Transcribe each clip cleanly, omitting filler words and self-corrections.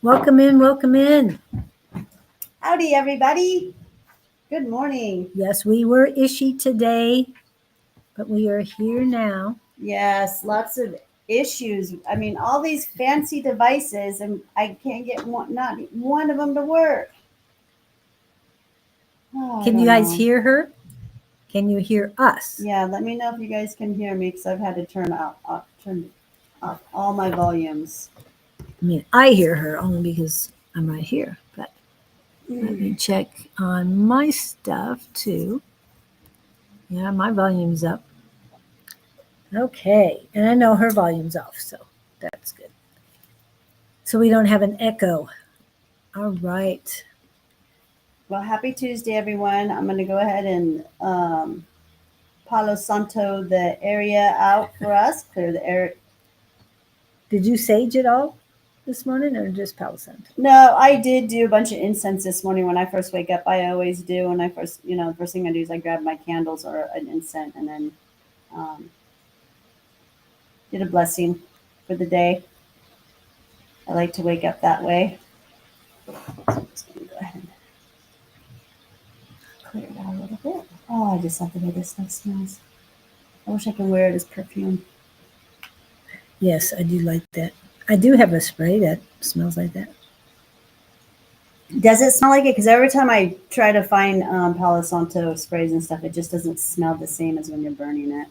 Welcome in, welcome in. Howdy, everybody. Good morning. Yes, we were ishy today, but we are here now. Yes, lots of issues. I mean, all these fancy devices, and I can't get not one of them to work. Oh, Can you guys hear her? Can you hear us? Yeah, let me know if you guys can hear me because I've had to turn off all my volumes. I mean, I hear her only because I'm right here, but let me check on my stuff too. Yeah, my volume's up. Okay, and I know her volume's off, so that's good. So we don't have an echo. All right. Well, happy Tuesday, everyone. I'm going to go ahead and Palo Santo the area out for us, clear the air. Did you sage it all this morning or just Palo Santo? No, I did do a bunch of incense this morning when I first wake up. I always do. When I first, the first thing I do is I grab my candles or an incense and then did a blessing for the day. I like to wake up that way. So I'm just going to go ahead and clear it out a little bit. Oh, I just love the way this stuff smells. I wish I could wear it as perfume. Yes, I do like that. I do have a spray that smells like that. Does it smell like it? Because every time I try to find Palo Santo sprays and stuff, it just doesn't smell the same as when you're burning it.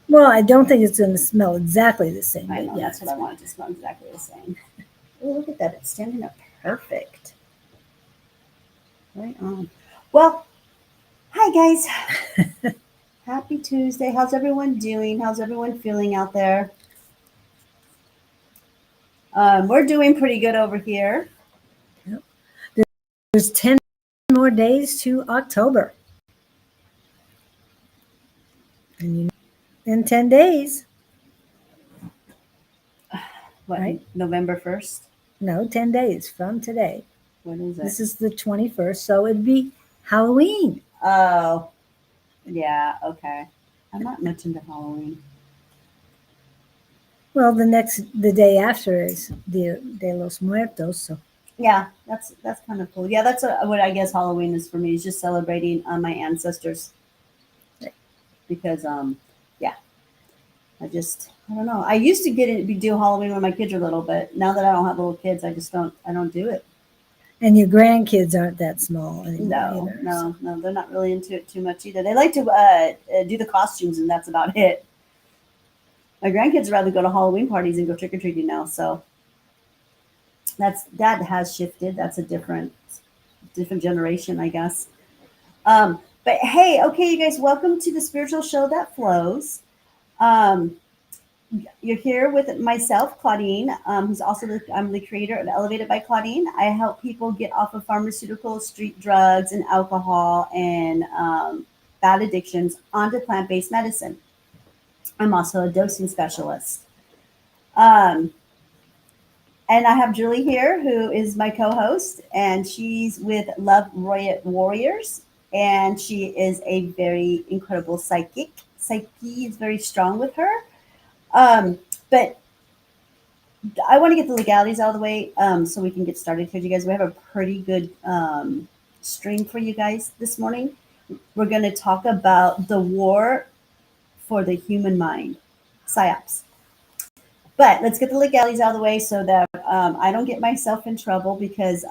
Well, I don't think it's going to smell exactly the same. I know, that's what I want it to smell exactly the same. Oh, look at that. It's standing up perfect. Right on. Well, hi, guys. Happy Tuesday. How's everyone doing? How's everyone feeling out there? We're doing pretty good over here. Yep. There's 10 more days to October. And in 10 days. What, right? November 1st? No, 10 days from today. What is it? This is the 21st, so it'd be Halloween. Oh, yeah, okay. I'm not much into Halloween. Well, the day after is Dia de los Muertos, so. Yeah, that's kind of cool. Yeah, that's what I guess Halloween is for me, is just celebrating my ancestors. Because yeah, I don't know. I used to do Halloween when my kids were little, but now that I don't have little kids, I don't do it. And your grandkids aren't that small anymore either. No, they're not really into it too much either. They like to do the costumes, and that's about it. My grandkids rather go to Halloween parties and go trick or treating now. So that has shifted. That's a different generation, I guess. But hey, okay, you guys, welcome to the Spiritual Show That Flows. You're here with myself, Claudene, who's also I'm the creator of Elevated by Claudene. I help people get off of pharmaceuticals, street drugs, and alcohol, and bad addictions onto plant-based medicine. I'm also a dosing specialist. And I have Julie here, who is my co-host, and she's with Love Warriors, and she is a very incredible psychic. Psyche is very strong with her. But I want to get the legalities out of the way so we can get started here, you guys. We have a pretty good stream for you guys this morning. We're going to talk about the war for the human mind, PSYOPs. But let's get the legalities out of the way so that I don't get myself in trouble because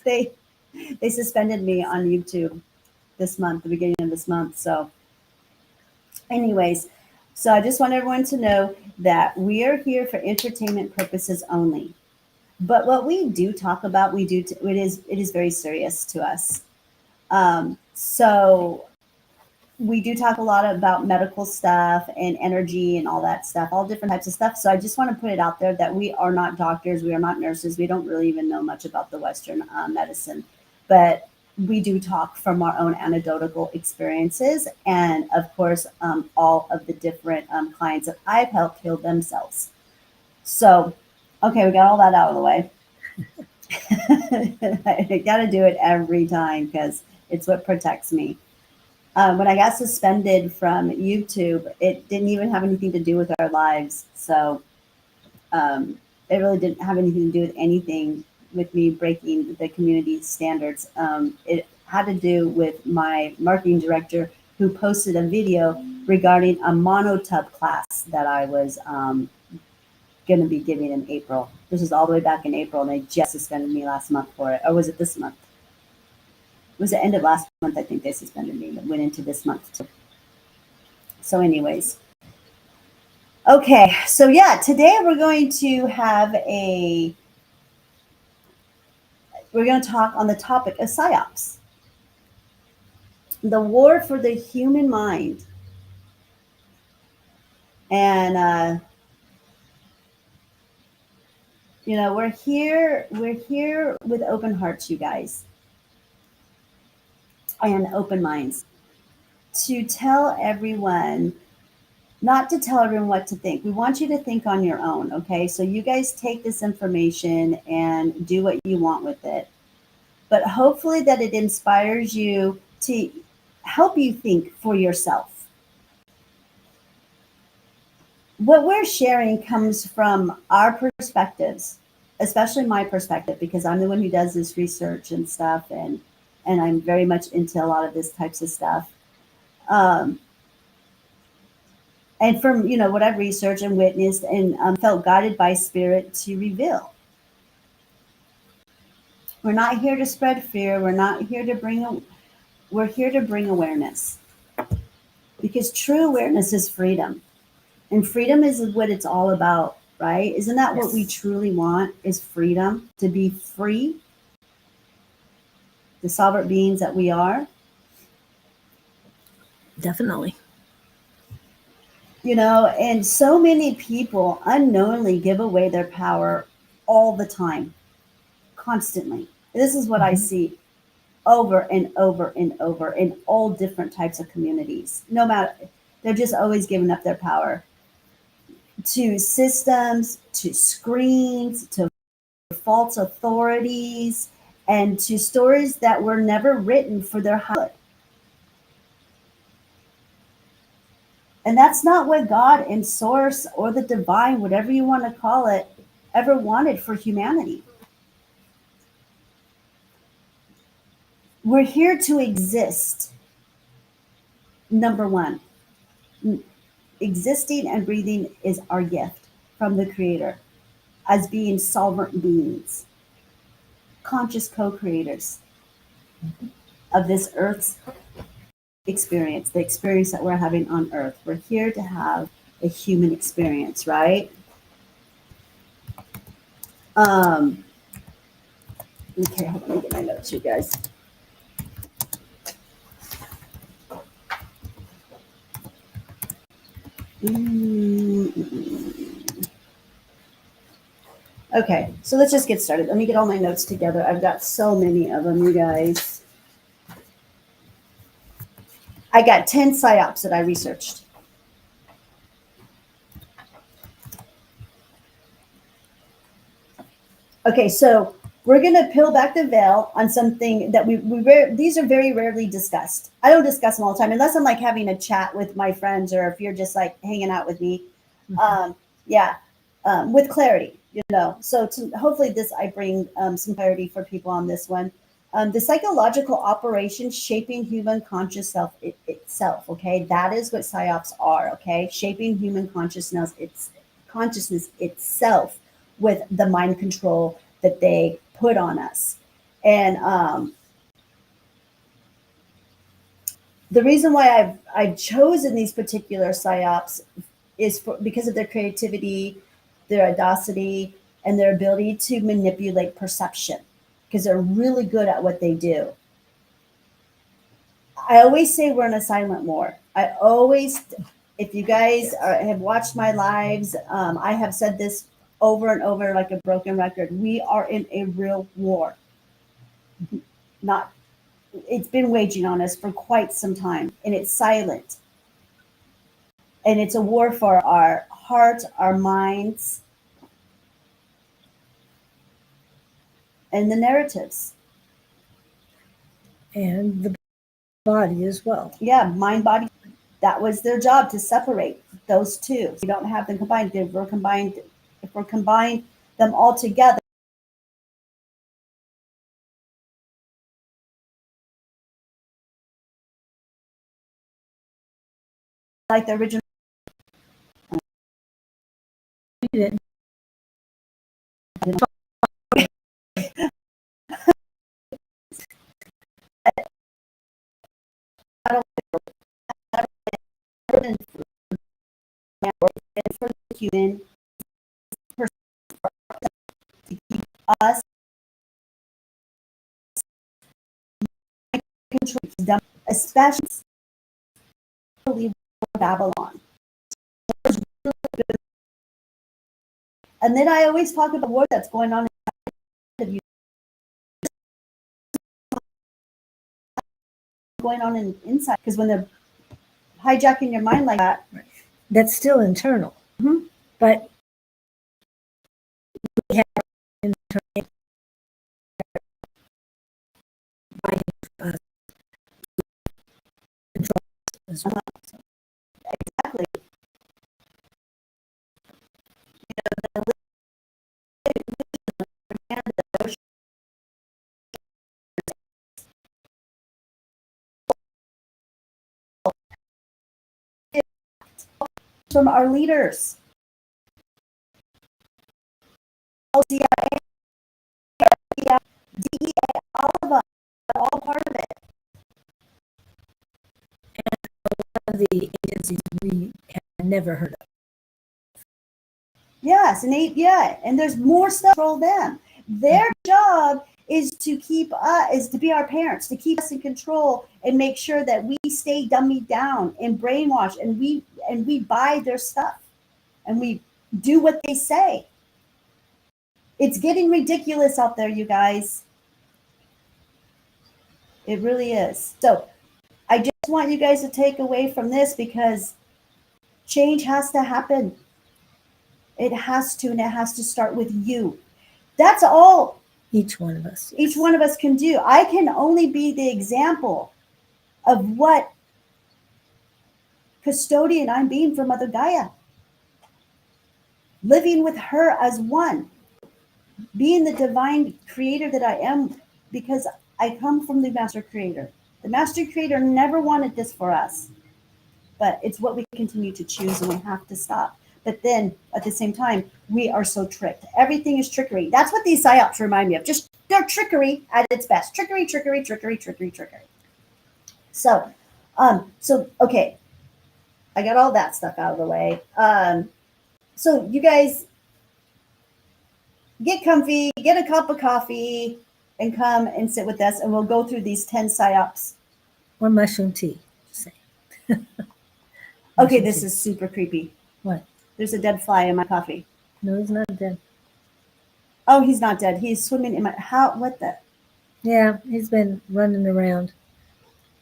they suspended me on YouTube this month, the beginning of this month. So anyways, so I just want everyone to know that we are here for entertainment purposes only. But what we do talk about, it is very serious to us. So we do talk a lot about medical stuff and energy and all that stuff, all different types of stuff. So I just want to put it out there that we are not doctors. We are not nurses. We don't really even know much about the Western medicine. But we do talk from our own anecdotal experiences. And of course, all of the different clients that I've helped heal themselves. So, okay, we got all that out of the way. I got to do it every time because it's what protects me. When I got suspended from YouTube, it didn't even have anything to do with our lives. So It really didn't have anything to do with anything with me breaking the community standards. It had to do with my marketing director who posted a video regarding a monotub class that I was going to be giving in April. This is all the way back in April, and they just suspended me last month for it. Or was it this month? It was the end of last month, I think they suspended me, but went into this month too. So anyways. Okay, so yeah, today we're going to talk on the topic of psyops. The war for the human mind. And we're here with open hearts, you guys, and open minds to tell everyone, not to tell everyone what to think. We want you to think on your own, okay? So you guys take this information and do what you want with it. But hopefully that it inspires you to help you think for yourself. What we're sharing comes from our perspectives, especially my perspective, because I'm the one who does this research and stuff, and I'm very much into a lot of this types of stuff. And from what I've researched and witnessed and felt guided by spirit to reveal. We're not here to spread fear. We're not here to we're here to bring awareness, because true awareness is freedom, and freedom is what it's all about, right? Isn't that what we truly want? Is freedom, to be free, the sovereign beings that we are. Definitely. And so many people unknowingly give away their power all the time, constantly. This is what I see over and over and over in all different types of communities. No matter, they're just always giving up their power to systems, to screens, to false authorities, and to stories that were never written for their good. And that's not what God and Source or the divine, whatever you want to call it, ever wanted for humanity. We're here to exist. Number one, existing and breathing is our gift from the Creator as being sovereign beings, conscious co-creators of this Earth's experience, the experience that we're having on Earth. We're here to have a human experience, right? Okay, hold on, let me get my notes, you guys. Okay, so let's just get started. Let me get all my notes together. I've got so many of them, you guys. I got 10 psyops that I researched. Okay, so we're going to peel back the veil on something that these are very rarely discussed. I don't discuss them all the time, unless I'm like having a chat with my friends, or if you're just like hanging out with me. With clarity, So hopefully I bring some clarity for people on this one. The psychological operation shaping human conscious self itself. Okay, that is what psyops are. Okay, shaping human consciousness itself with the mind control that they put on us. And the reason why I've chosen these particular psyops is because of their creativity, their audacity, and their ability to manipulate perception, because they're really good at what they do. I always say we're in a silent war. If you guys have watched my lives, I have said this over and over like a broken record. We are in a real war. It's been waging on us for quite some time, and it's silent. And it's a war for our heart, our minds, and the narratives. And the body as well. Yeah, mind, body. That was their job, to separate those two. We don't have them combined. If we're combined them all together. Like the original. You didn't. For the human to keep us control, especially Babylon. And then I always talk about the war that's going on inside of you, going on inside, because when they're hijacking your mind like that, That's still internal. Mhm. But we have internal by control as well. exactly. From our leaders, CIA, DEA, all of us, are all part of it. Of the agencies we have never heard of. Yes, and there's more stuff to control them. Their job is to is to be our parents, to keep us in control and make sure that we stay dummied down and brainwashed, and we buy their stuff and we do what they say. It's getting ridiculous out there, you guys. It really is. So I just want you guys to take away from this, because change has to happen. It has to, and it has to start with you. That's all Each one of us. each one of us can do. I can only be the example of what custodian I'm being for Mother Gaia. Living with her as one. Being the divine creator that I am, because I come from the master creator. The master creator never wanted this for us, but it's what we continue to choose, and we have to stop. But then at the same time, we are so tricked. Everything is trickery. That's what these psyops remind me of. Just they're trickery at its best. Trickery, trickery, trickery, trickery, trickery. So, okay, I got all that stuff out of the way. So you guys get comfy, get a cup of coffee, and come and sit with us, and we'll go through these 10 psyops. Or mushroom tea. Say. Okay, this is super creepy. What? There's a dead fly in my coffee. No, he's not dead. Oh, he's not dead. He's swimming in my what the? Yeah, he's been running around.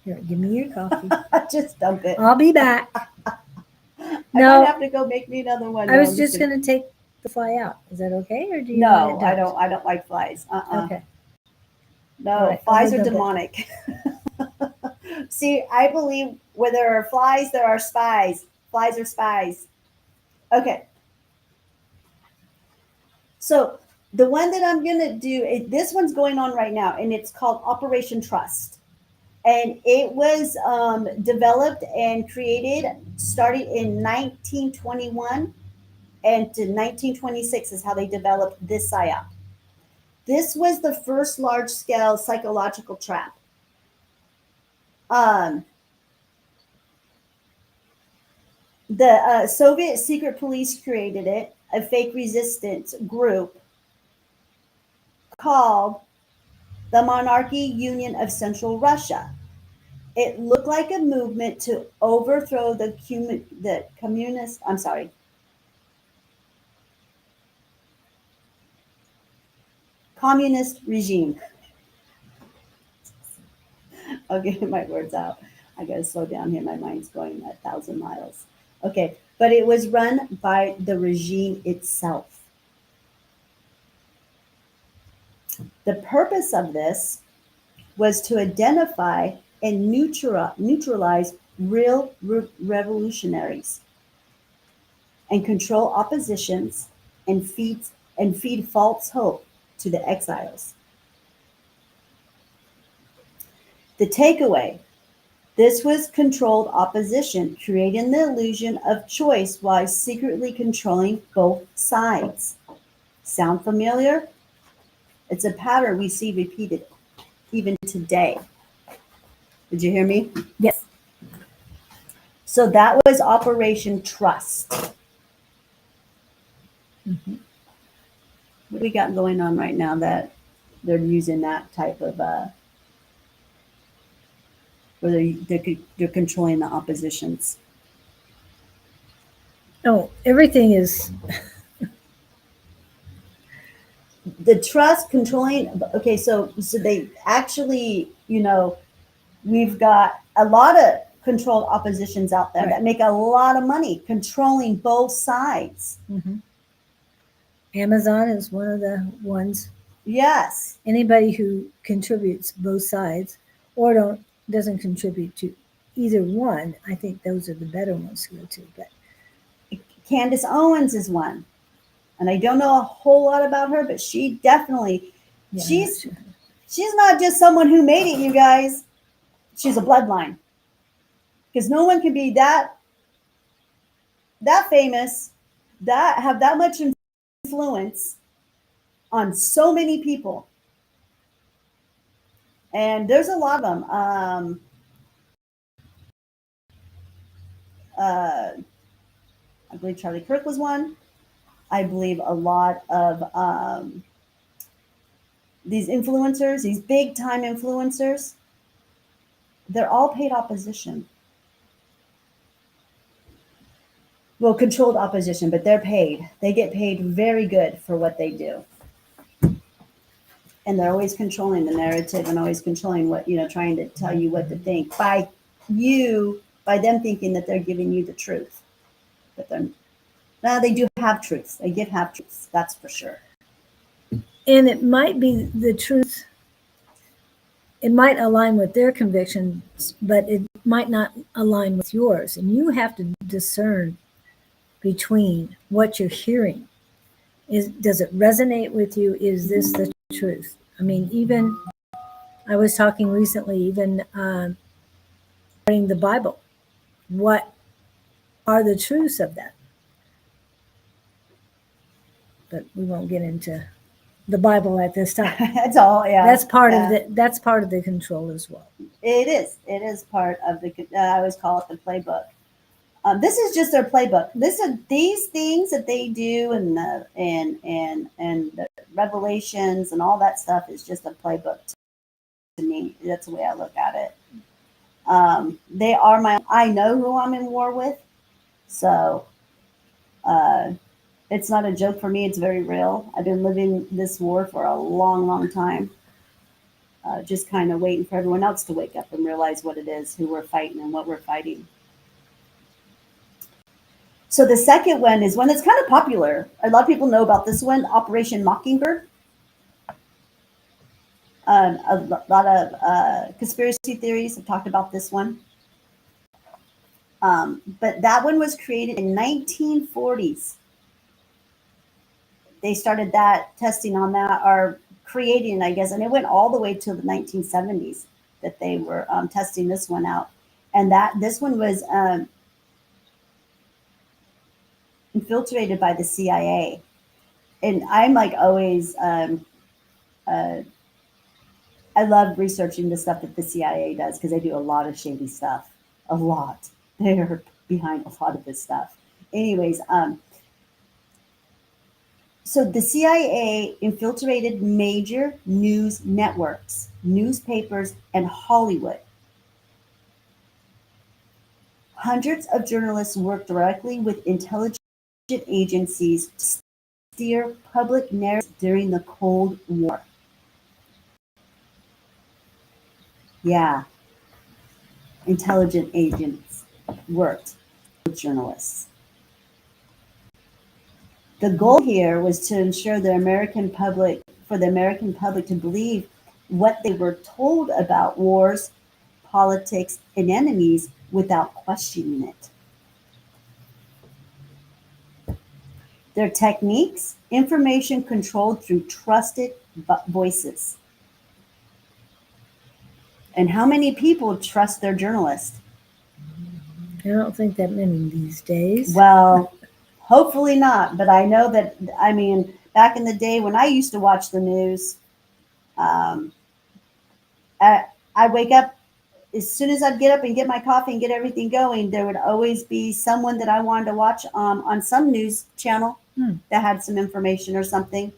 Here, give me your coffee. Just dump it. I'll be back. I No. might have to go make me another one. I was just going to take the fly out. Is that okay, or do you? No, I don't. I don't like flies. Okay. No, right, flies are demonic. See, I believe where there are flies, there are spies. Flies are spies. Okay. So the one that I'm going to do, this one's going on right now, and it's called Operation Trust. And it was developed and created, started in 1921, and to 1926 is how they developed this psyop. This was the first large-scale psychological trap. The Soviet secret police created it, a fake resistance group called the Monarchy Union of Central Russia. It looked like a movement to overthrow the communist, I'm sorry, communist regime. I'll get my words out. I got to slow down here. My mind's going 1,000 miles. Okay, but it was run by the regime itself. The purpose of this was to identify and neutralize real revolutionaries and control oppositions and feed and feed false hope to the exiles. The takeaway: this was controlled opposition, creating the illusion of choice while secretly controlling both sides. Sound familiar? It's a pattern we see repeated even today. Did you hear me? Yes. So that was Operation Trust. Mhm. What do we got going on right now that they're using that type of, where they're controlling the oppositions? Oh, everything is. The trust controlling, okay, so they actually, we've got a lot of controlled oppositions out there that Right. make a lot of money controlling both sides. Mhm. Amazon is one of the ones. Yes. Anybody who contributes both sides or doesn't contribute to either one, I think those are the better ones to go to. But Candace Owens is one. And I don't know a whole lot about her, but she definitely, yeah, I'm not she's sure. she's not just someone who made it, you guys. She's a bloodline. Because no one can be that famous, that have that much influence on so many people. And there's a lot of them. I believe Charlie Kirk was one. I believe a lot of these influencers, these big time influencers, they're all paid opposition. Well, controlled opposition, but they're paid. They get paid very good for what they do. And they're always controlling the narrative and always controlling what, trying to tell you what to think by them thinking that they're giving you the truth. But they do have truths. They give half truths. That's for sure. And it might be the truth. It might align with their convictions, but it might not align with yours. And you have to discern between what you're hearing. Does it resonate with you? Is this the truth? I mean, even I was talking recently, even reading the Bible. What are the truths of that? But we won't get into the Bible at this time. That's all. Yeah. That's part of the. That's part of the control as well. It is. It is part of the. I always call it the playbook. This is just their playbook. These things that they do, and the revelations and all that stuff is just a playbook to me. That's the way I look at it. They are I know who I'm in war with, so it's not a joke for me. It's very real. I've been living this war for a long, long time. Just kind of waiting for everyone else to wake up and realize what it is, who we're fighting, and what we're fighting. So the second one is one that's kind of popular. A lot of people know about this one, Operation Mockingbird. A lot of conspiracy theories have talked about this one. But that one was created in 1940s. They started that testing on that, or creating, I guess, and it went all the way to the 1970s that they were testing this one out. And this one was infiltrated by the CIA. And I'm like always, I love researching the stuff that the CIA does because they do a lot of shady stuff. A lot. They're behind a lot of this stuff. Anyways, so the CIA infiltrated major news networks, newspapers, and Hollywood. Hundreds of journalists worked directly with intelligence agencies to steer public narratives during the Cold War. Yeah, intelligence agents worked with journalists. The goal here was to ensure the American public to believe what they were told about wars, politics, and enemies without questioning it. Their techniques, information controlled through trusted voices. And how many people trust their journalist? I don't think that many these days. Well, hopefully not. But I know that, I mean, back in the day when I used to watch the news, um, I wake up, as soon as I'd get up and get my coffee and get everything going, there would always be someone that I wanted to watch on some news channel that had some information or something.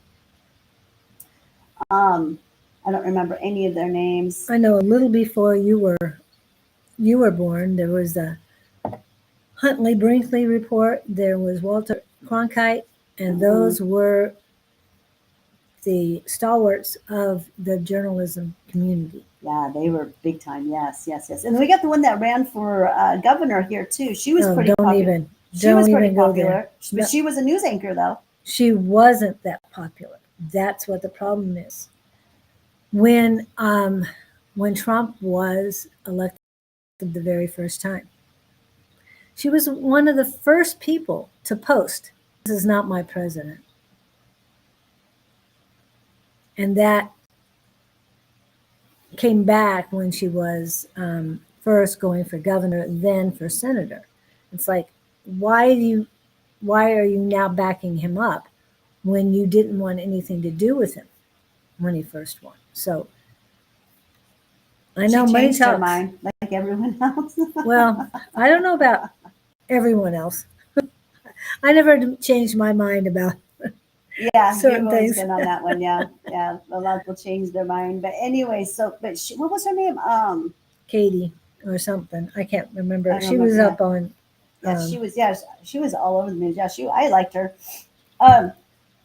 I don't remember any of their names. I know a little before you were born, there was a Huntley Brinkley report. There was Walter Cronkite, and those were the stalwarts of the journalism community. Yeah, they were big time. Yes, yes, yes. And then we got the one that ran for governor here too. She was pretty popular. She was pretty popular, but she was a news anchor though. She wasn't that popular. That's what the problem is. When Trump was elected the very first time, she was one of the first people to post, "This is not my president." And that came back when she was first going for governor, then for senator. It's like, why are you now backing him up when you didn't want anything to do with him when he first won? So I know she money changed her talks. mind, like everyone else. Well, I don't know about everyone else. I never changed my mind about Yeah, certain you've always things. been on that one. Yeah, yeah. A lot of people change their mind, but anyway. So, but she, what was her name? Katie or something. I can't remember. I don't She was remember. up on. Yeah, she was. Yeah, she was all over the news. Yeah, I liked her.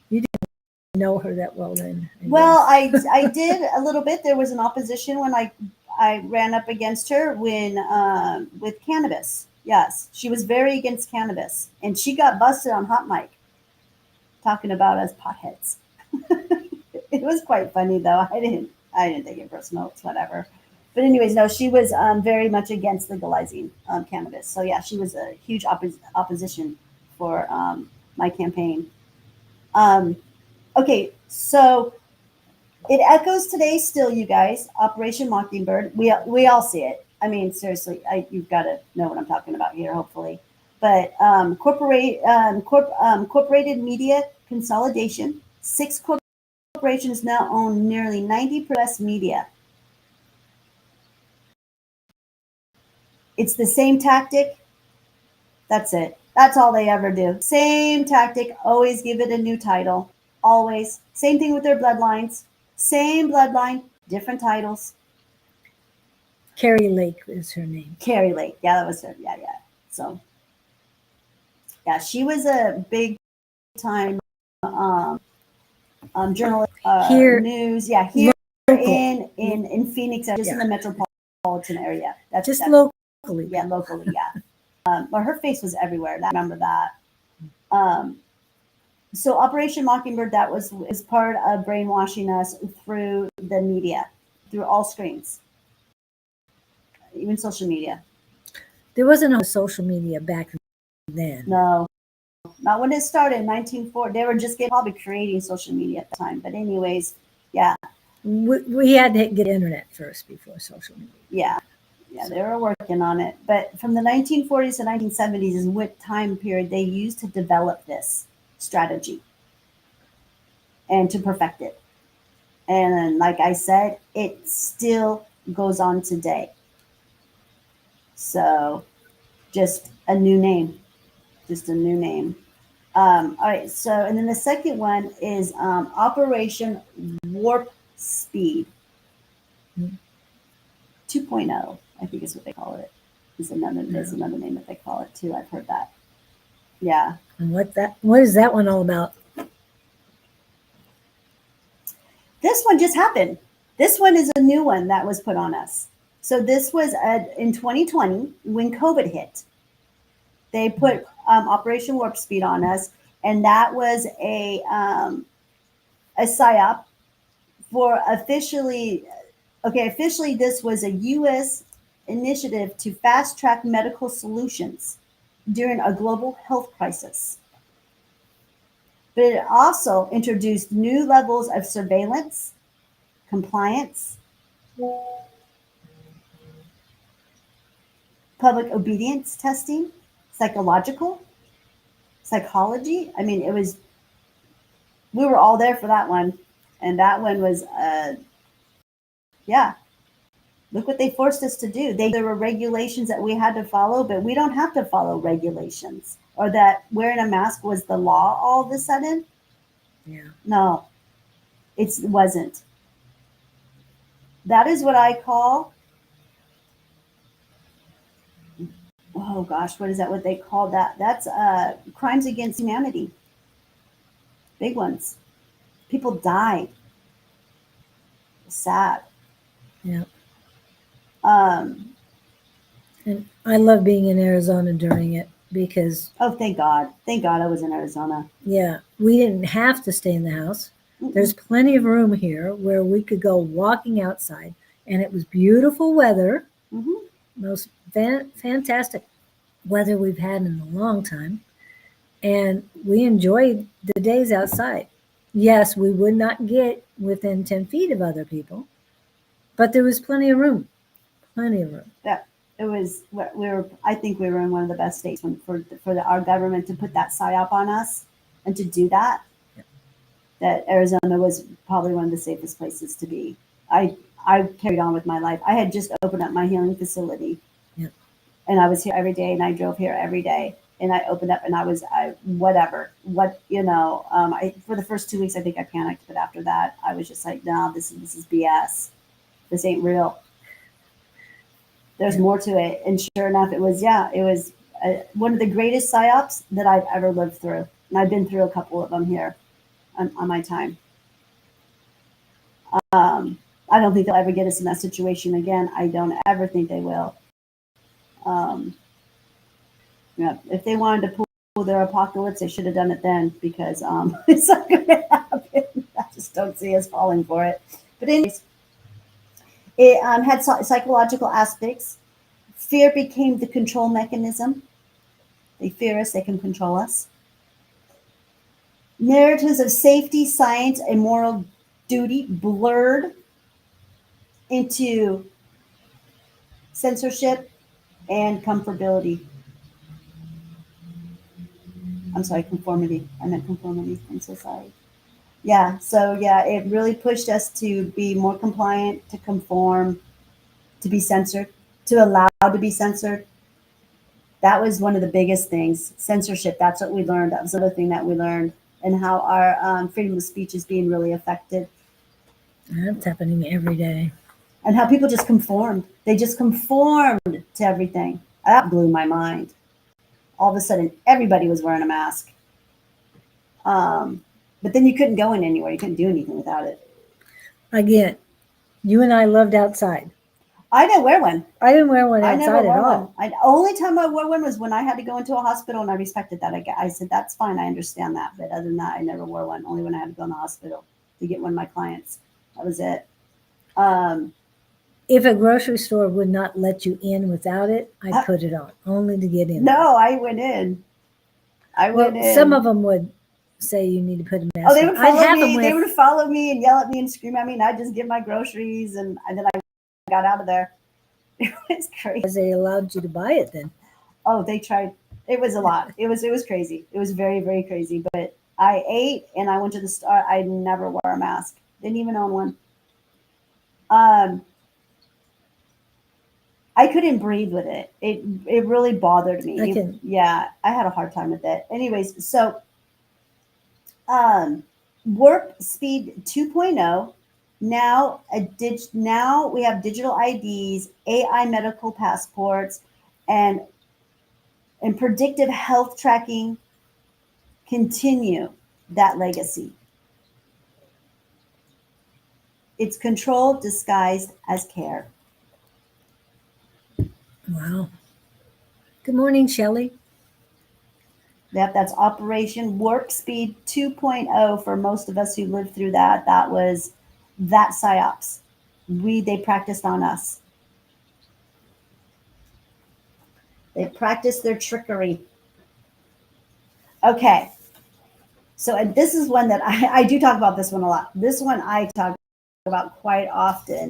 You didn't know her that well then. Well, I did a little bit. There was an opposition when I ran up against her when with cannabis. Yes, she was very against cannabis, and she got busted on hot mic talking about us potheads. It was quite funny though. I didn't take it personal. It's whatever. But anyways, no, she was very much against legalizing cannabis. So yeah, she was a huge opposition for my campaign. Okay, so it echoes today still, you guys. Operation Mockingbird. We all see it. I mean, seriously, you've got to know what I'm talking about here, hopefully. But corporated media consolidation. 6 corporations now own nearly 90% media. It's the same tactic. That's it. That's all they ever do. Same tactic. Always give it a new title. Always. Same thing with their bloodlines. Same bloodline, different titles. Carrie Lake is her name. Carrie Lake. Yeah, that was her. Yeah, yeah. So, yeah, she was a big time journalist. Here, news. Yeah, here local. in Phoenix, just in the metropolitan area. That's just locally. Yeah, locally. Yeah. Well, her face was everywhere. I remember that. So Operation Mockingbird, that was part of brainwashing us through the media, through all screens, even social media. There wasn't no social media back then. No, not when it started in 1940. They were just probably creating social media at the time. But anyways, yeah. We had to get internet first before social media. Yeah. Yeah, they were working on it. But from the 1940s to 1970s is what time period they used to develop this strategy and to perfect it. And like I said, it still goes on today. So just a new name. Just a new name. All right. So, and then the second one is Operation Warp Speed 2.0, I think is what they call it. Is another name that they call it too. I've heard that. Yeah. And what is that one all about? This one just happened. This one is a new one that was put on us. So this was in 2020 when COVID hit. They put Operation Warp Speed on us, and that was a PSYOP for officially. Okay, officially, this was a U.S. initiative to fast track medical solutions during a global health crisis. But it also introduced new levels of surveillance, compliance, public obedience testing, psychology. I mean, it was, we were all there for that one. And that one was, yeah, look what they forced us to do. There were regulations that we had to follow, but we don't have to follow regulations. Or that wearing a mask was the law all of a sudden. Yeah. No, it wasn't. That is what I call, oh gosh, what is that? What they call that? That's crimes against humanity. Big ones. People died. Sad. Yeah. Um, And I love being in Arizona during it because, oh, thank God. Thank God I was in Arizona. yeah, we didn't have to stay in the house. Mm-mm. There's plenty of room here where we could go walking outside, and it was beautiful weather, Mhm. most fantastic weather we've had in a long time. And we enjoyed the days outside. Yes, we would not get within 10 feet of other people, but there was plenty of room. Plenty of room. That it was. We were. I think we were in one of the best states our government to put that psyop on us and to do that. That Arizona was probably one of the safest places to be. I carried on with my life. I had just opened up my healing facility, Yeah. and I was here every day, and I drove here every day, and I opened up, and I whatever, what you know. I for the first 2 weeks, I think I panicked, but after that, I was just like, no, this is BS. This ain't real. There's more to it, and sure enough, it was. Yeah, it was one of the greatest psyops that I've ever lived through, and I've been through a couple of them here on my time. I don't think they'll ever get us in that situation again. I don't ever think they will. Um, yeah, if they wanted to pull their apocalypse, they should have done it then because it's not going to happen. I just don't see us falling for it. But anyways, it had psychological aspects. Fear became the control mechanism. They fear us, they can control us. Narratives of safety, science, and moral duty blurred into censorship and comfortability. I'm sorry, conformity. I meant conformity. I'm so sorry. Yeah, so yeah, it really pushed us to be more compliant, to conform, to be censored, to allow to be censored. That was one of the biggest things. Censorship, that's what we learned. That was another thing that we learned, and how our freedom of speech is being really affected. That's happening every day. And how people just conformed. They just conformed to everything. That blew my mind. All of a sudden, everybody was wearing a mask. But then you couldn't go in anywhere. You couldn't do anything without it. Again, you and I loved outside. I didn't wear one. I didn't wear one I never outside wore at all. one. Only time I wore one was when I had to go into a hospital, and I respected that. I said, that's fine. I understand that. But other than that, I never wore one. Only when I had to go in the hospital to get one of my clients. That was it. If a grocery store would not let you in without it, I'd put it on, only to get in. No, I went in. Some of them would say you need to put a mask Oh, they on. would I'd follow have them me. with, They would follow me and yell at me and scream at me, and I'd just get my groceries, and then I got out of there. It was crazy. because they allowed you to buy it then. Oh, they tried. It was a lot. It was crazy. It was very, very crazy. But I ate and I went to the store. I never wore a mask. Didn't even own one. I couldn't breathe with it. It really bothered me. Yeah, I had a hard time with it. Anyways, so Warp Speed 2.0. Now we have digital IDs, AI medical passports, and predictive health tracking continue that legacy. It's control disguised as care. Wow. Good morning, Shelley. Yep, that's Operation Warp Speed 2.0 for most of us who lived through that. That was that psyops. They practiced on us. They practiced their trickery. Okay. So and this is one that I do talk about this one a lot. This one I talk about quite often,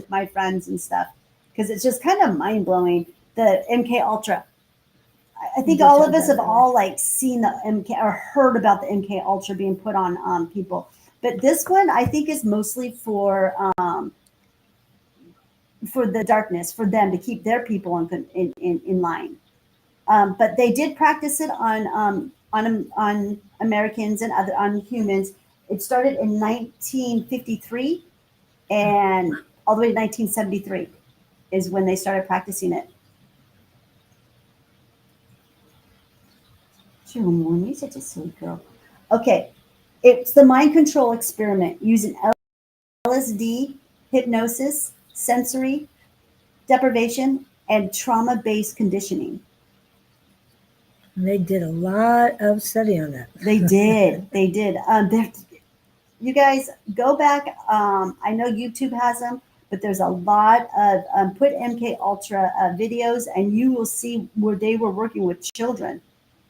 my friends and stuff, because it's just kind of mind blowing. The MK Ultra. I think all of us have all like seen the MK or heard about the MK Ultra being put on people, but this one I think is mostly for the darkness, for them to keep their people in line. But they did practice it on Americans and other on humans. It started in 1953, and all the way to 1973 is when they started practicing it. You're such a sweet girl. Okay, it's the mind control experiment using LSD, hypnosis, sensory deprivation, and trauma-based conditioning. They did a lot of study on that. They did. They did. You guys go back. I know YouTube has them, but there's a lot of put MK Ultra videos, and you will see where they were working with children.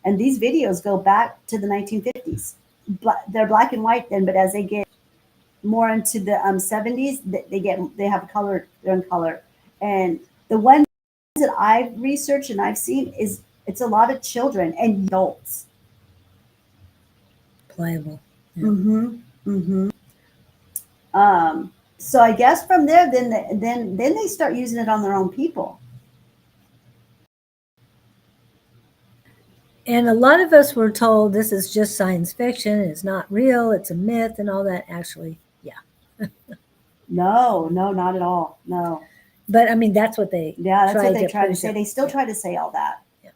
And these videos go back to the 1950s. They're black and white then, but as they get more into the 70s, they have color. They're in color, and the ones that I've researched and I've seen is it's a lot of children and adults. Pliable. Yeah. Mm-hmm. So I guess from there, then they start using it on their own people. And a lot of us were told this is just science fiction, it's not real, it's a myth and all that. Actually, yeah. No, not at all. No. But I mean, that's what they try to say. They still try to say all that. Yeah.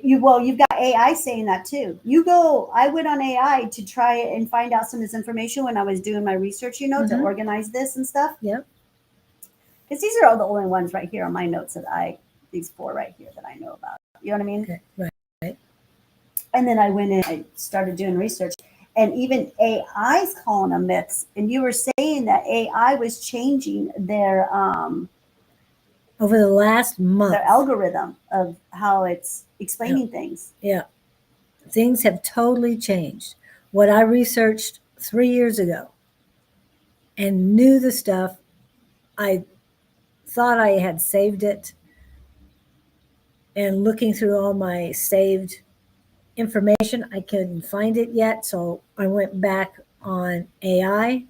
You've got AI saying that too. I went on AI to try and find out some of this information when I was doing my research, to organize this and stuff. Yep. Because these are all the only ones right here on my notes these 4 right here that I know about. You know what I mean? Okay. Right. And then I went in, I started doing research, and even AI's calling them myths. And you were saying that AI was changing their over the last month, their algorithm of how it's explaining things. Yeah, things have totally changed. What I researched 3 years ago and knew the stuff, I thought I had saved it, and looking through all my saved information, I couldn't find it yet. So I went back on AI,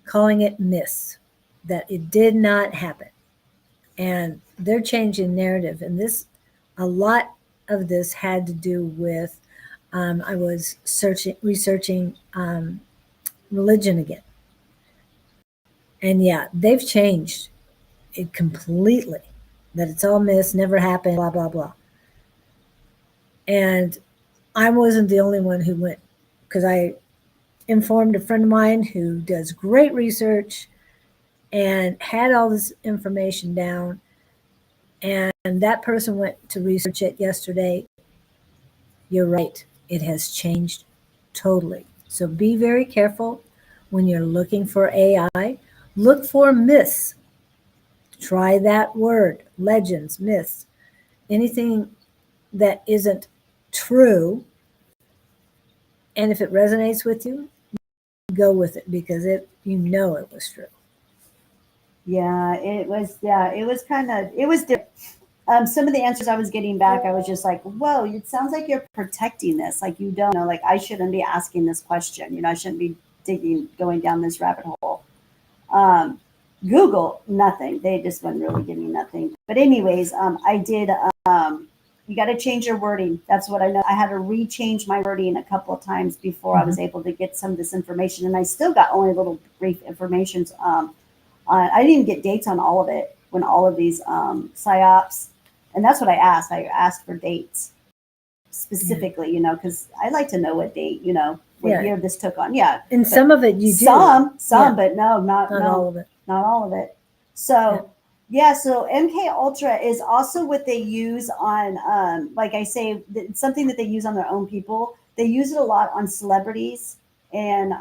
calling it myths, that it did not happen. And they're changing narrative. And a lot of this had to do with, I was researching religion again. And yeah, they've changed it completely, that it's all myths, never happened, blah, blah, blah. And I wasn't the only one who went, because I informed a friend of mine who does great research and had all this information down. And that person went to research it yesterday. You're right. It has changed totally. So be very careful when you're looking for AI. Look for myths. Try that word, legends, myths, anything that isn't true. And if it resonates with you, go with it, because it was true. Yeah, it was different. Some of the answers I was getting back, I was just like, whoa, it sounds like you're protecting this. Like, you don't know, like, I shouldn't be asking this question. I shouldn't be going down this rabbit hole. Google, nothing. They just wouldn't really give me nothing. But anyways, I did, you got to change your wording. That's what I know. I had to rechange my wording a couple of times before I was able to get some of this information. And I still got only little brief information. I didn't even get dates on all of it when all of these psyops. And that's what I asked. I asked for dates specifically, because I like to know what date, what year this took on. Yeah. And some of it you do. Some, but no, not all of it. Not all of it. So so MK Ultra is also what they use on, like I say, it's something that they use on their own people. They use it a lot on celebrities and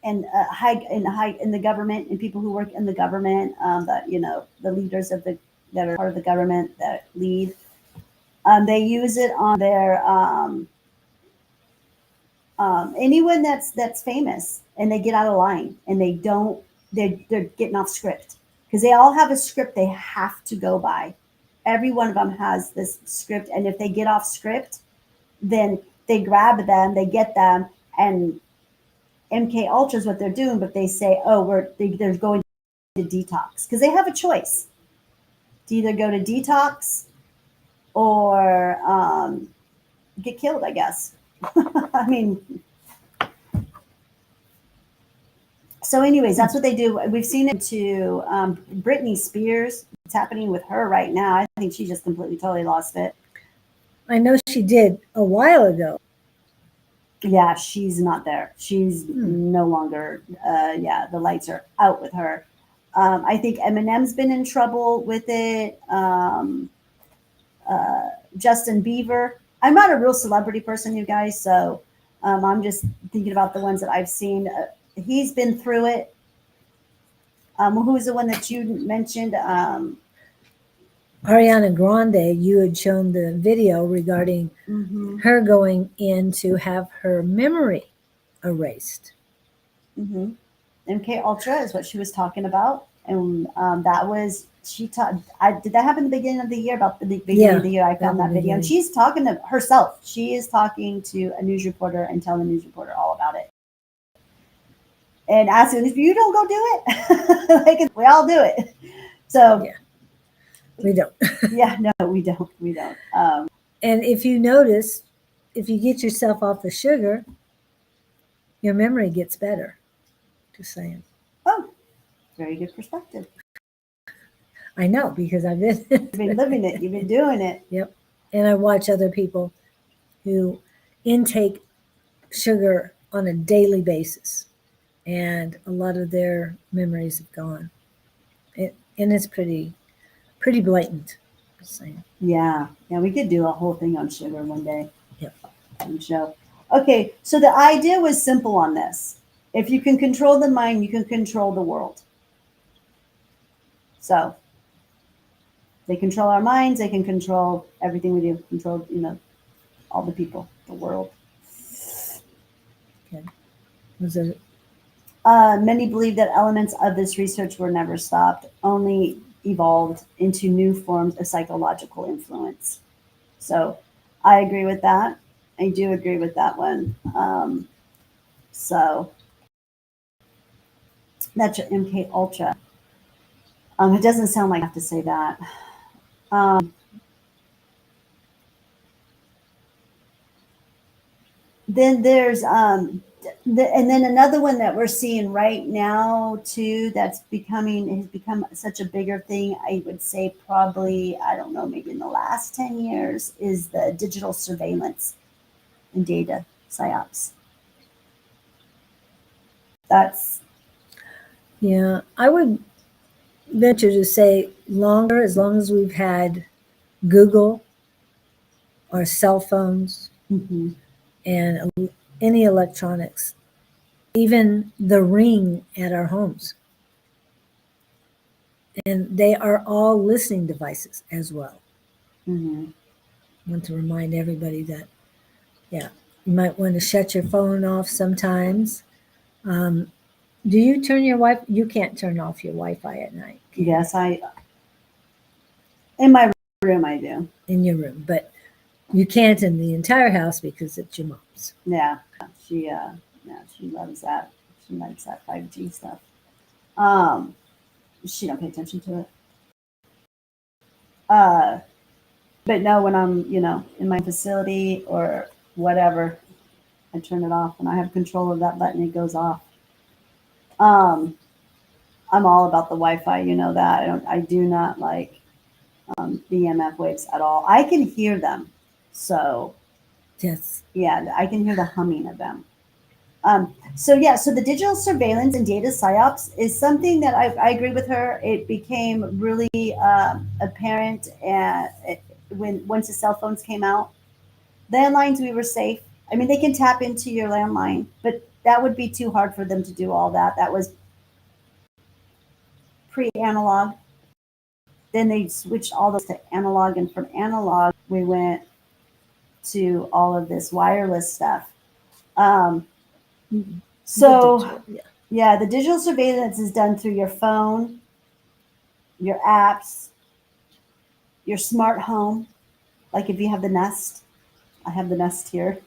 in the government, and people who work in the government, the leaders that are part of the government that lead. They use it on their anyone that's famous and they get out of line and they don't they're getting off script because they all have a script they have to go by. Every one of them has this script, and if they get off script, then they grab them, they get them, and MK Ultra is what they're doing, but they say, oh, they're going to detox because they have a choice to either go to detox or get killed, I guess. I mean, so anyways, that's what they do. We've seen it to Britney Spears. It's happening with her right now. I think she just completely, totally lost it. I know she did a while ago. Yeah, she's not there. She's no longer, the lights are out with her. I think Eminem's been in trouble with it. Justin Bieber. I'm not a real celebrity person, you guys, so I'm just thinking about the ones that I've seen. He's been through it. Who's the one that you mentioned? Ariana Grande, you had shown the video regarding her going in to have her memory erased. MK Ultra is what she was talking about, and that was did that happen at the beginning of the year? About the beginning of the year, I found that video, and she's talking to herself. She is talking to a news reporter and telling the news reporter all about it, and asking if you don't go do it, like we all do it. So yeah, we don't. Yeah, no, we don't. We don't. And if you notice, if you get yourself off the sugar, your memory gets better. Just saying. Oh, very good perspective. I know, because I've You've been living it. You've been doing it. Yep. And I watch other people who intake sugar on a daily basis, and a lot of their memories have gone. And it's pretty blatant. Just saying. Yeah, we could do a whole thing on sugar one day. Yep. On show. Okay, so the idea was simple on this. If you can control the mind, you can control the world. So they control our minds, they can control everything we do, control, all the people, the world. Okay. Was it? Many believe that elements of this research were never stopped, only evolved into new forms of psychological influence. So I agree with that. I do agree with that one. So that's your MK Ultra. It doesn't sound like I have to say that. Then there's and then another one that we're seeing right now too has become such a bigger thing. I would say probably, I don't know, maybe in the last 10 years is the digital surveillance and data psyops. That's, Yeah, I would venture to say longer, as long as we've had Google or cell phones and any electronics, even the Ring at our homes. And they are all listening devices as well. I want to remind everybody that, yeah, you might want to shut your phone off sometimes. Do you turn your Wi-Fi? You can't turn off your Wi-Fi at night. yes, in my room I do. In your room, but you can't in the entire house because it's your mom's. Yeah, she loves that. She likes that 5G stuff. She don't pay attention to it. But no, when I'm, in my facility or whatever, I turn it off. When I have control of that button, it goes off. I'm all about the Wi-Fi, you know that. I do not like the EMF waves at all. I can hear them. So Yes. yeah, I can hear the humming of them. So the digital surveillance and data psyops is something that I agree with her. It became really apparent once the cell phones came out. Landlines, we were safe. I mean, they can tap into your landline, but that would be too hard for them to do all that. That was pre-analog. Then they switched all those to analog, and from analog, we went to all of this wireless stuff. Um, so, The digital, yeah, the digital surveillance is done through your phone, your apps, your smart home. Like if you have the Nest, I have the Nest here.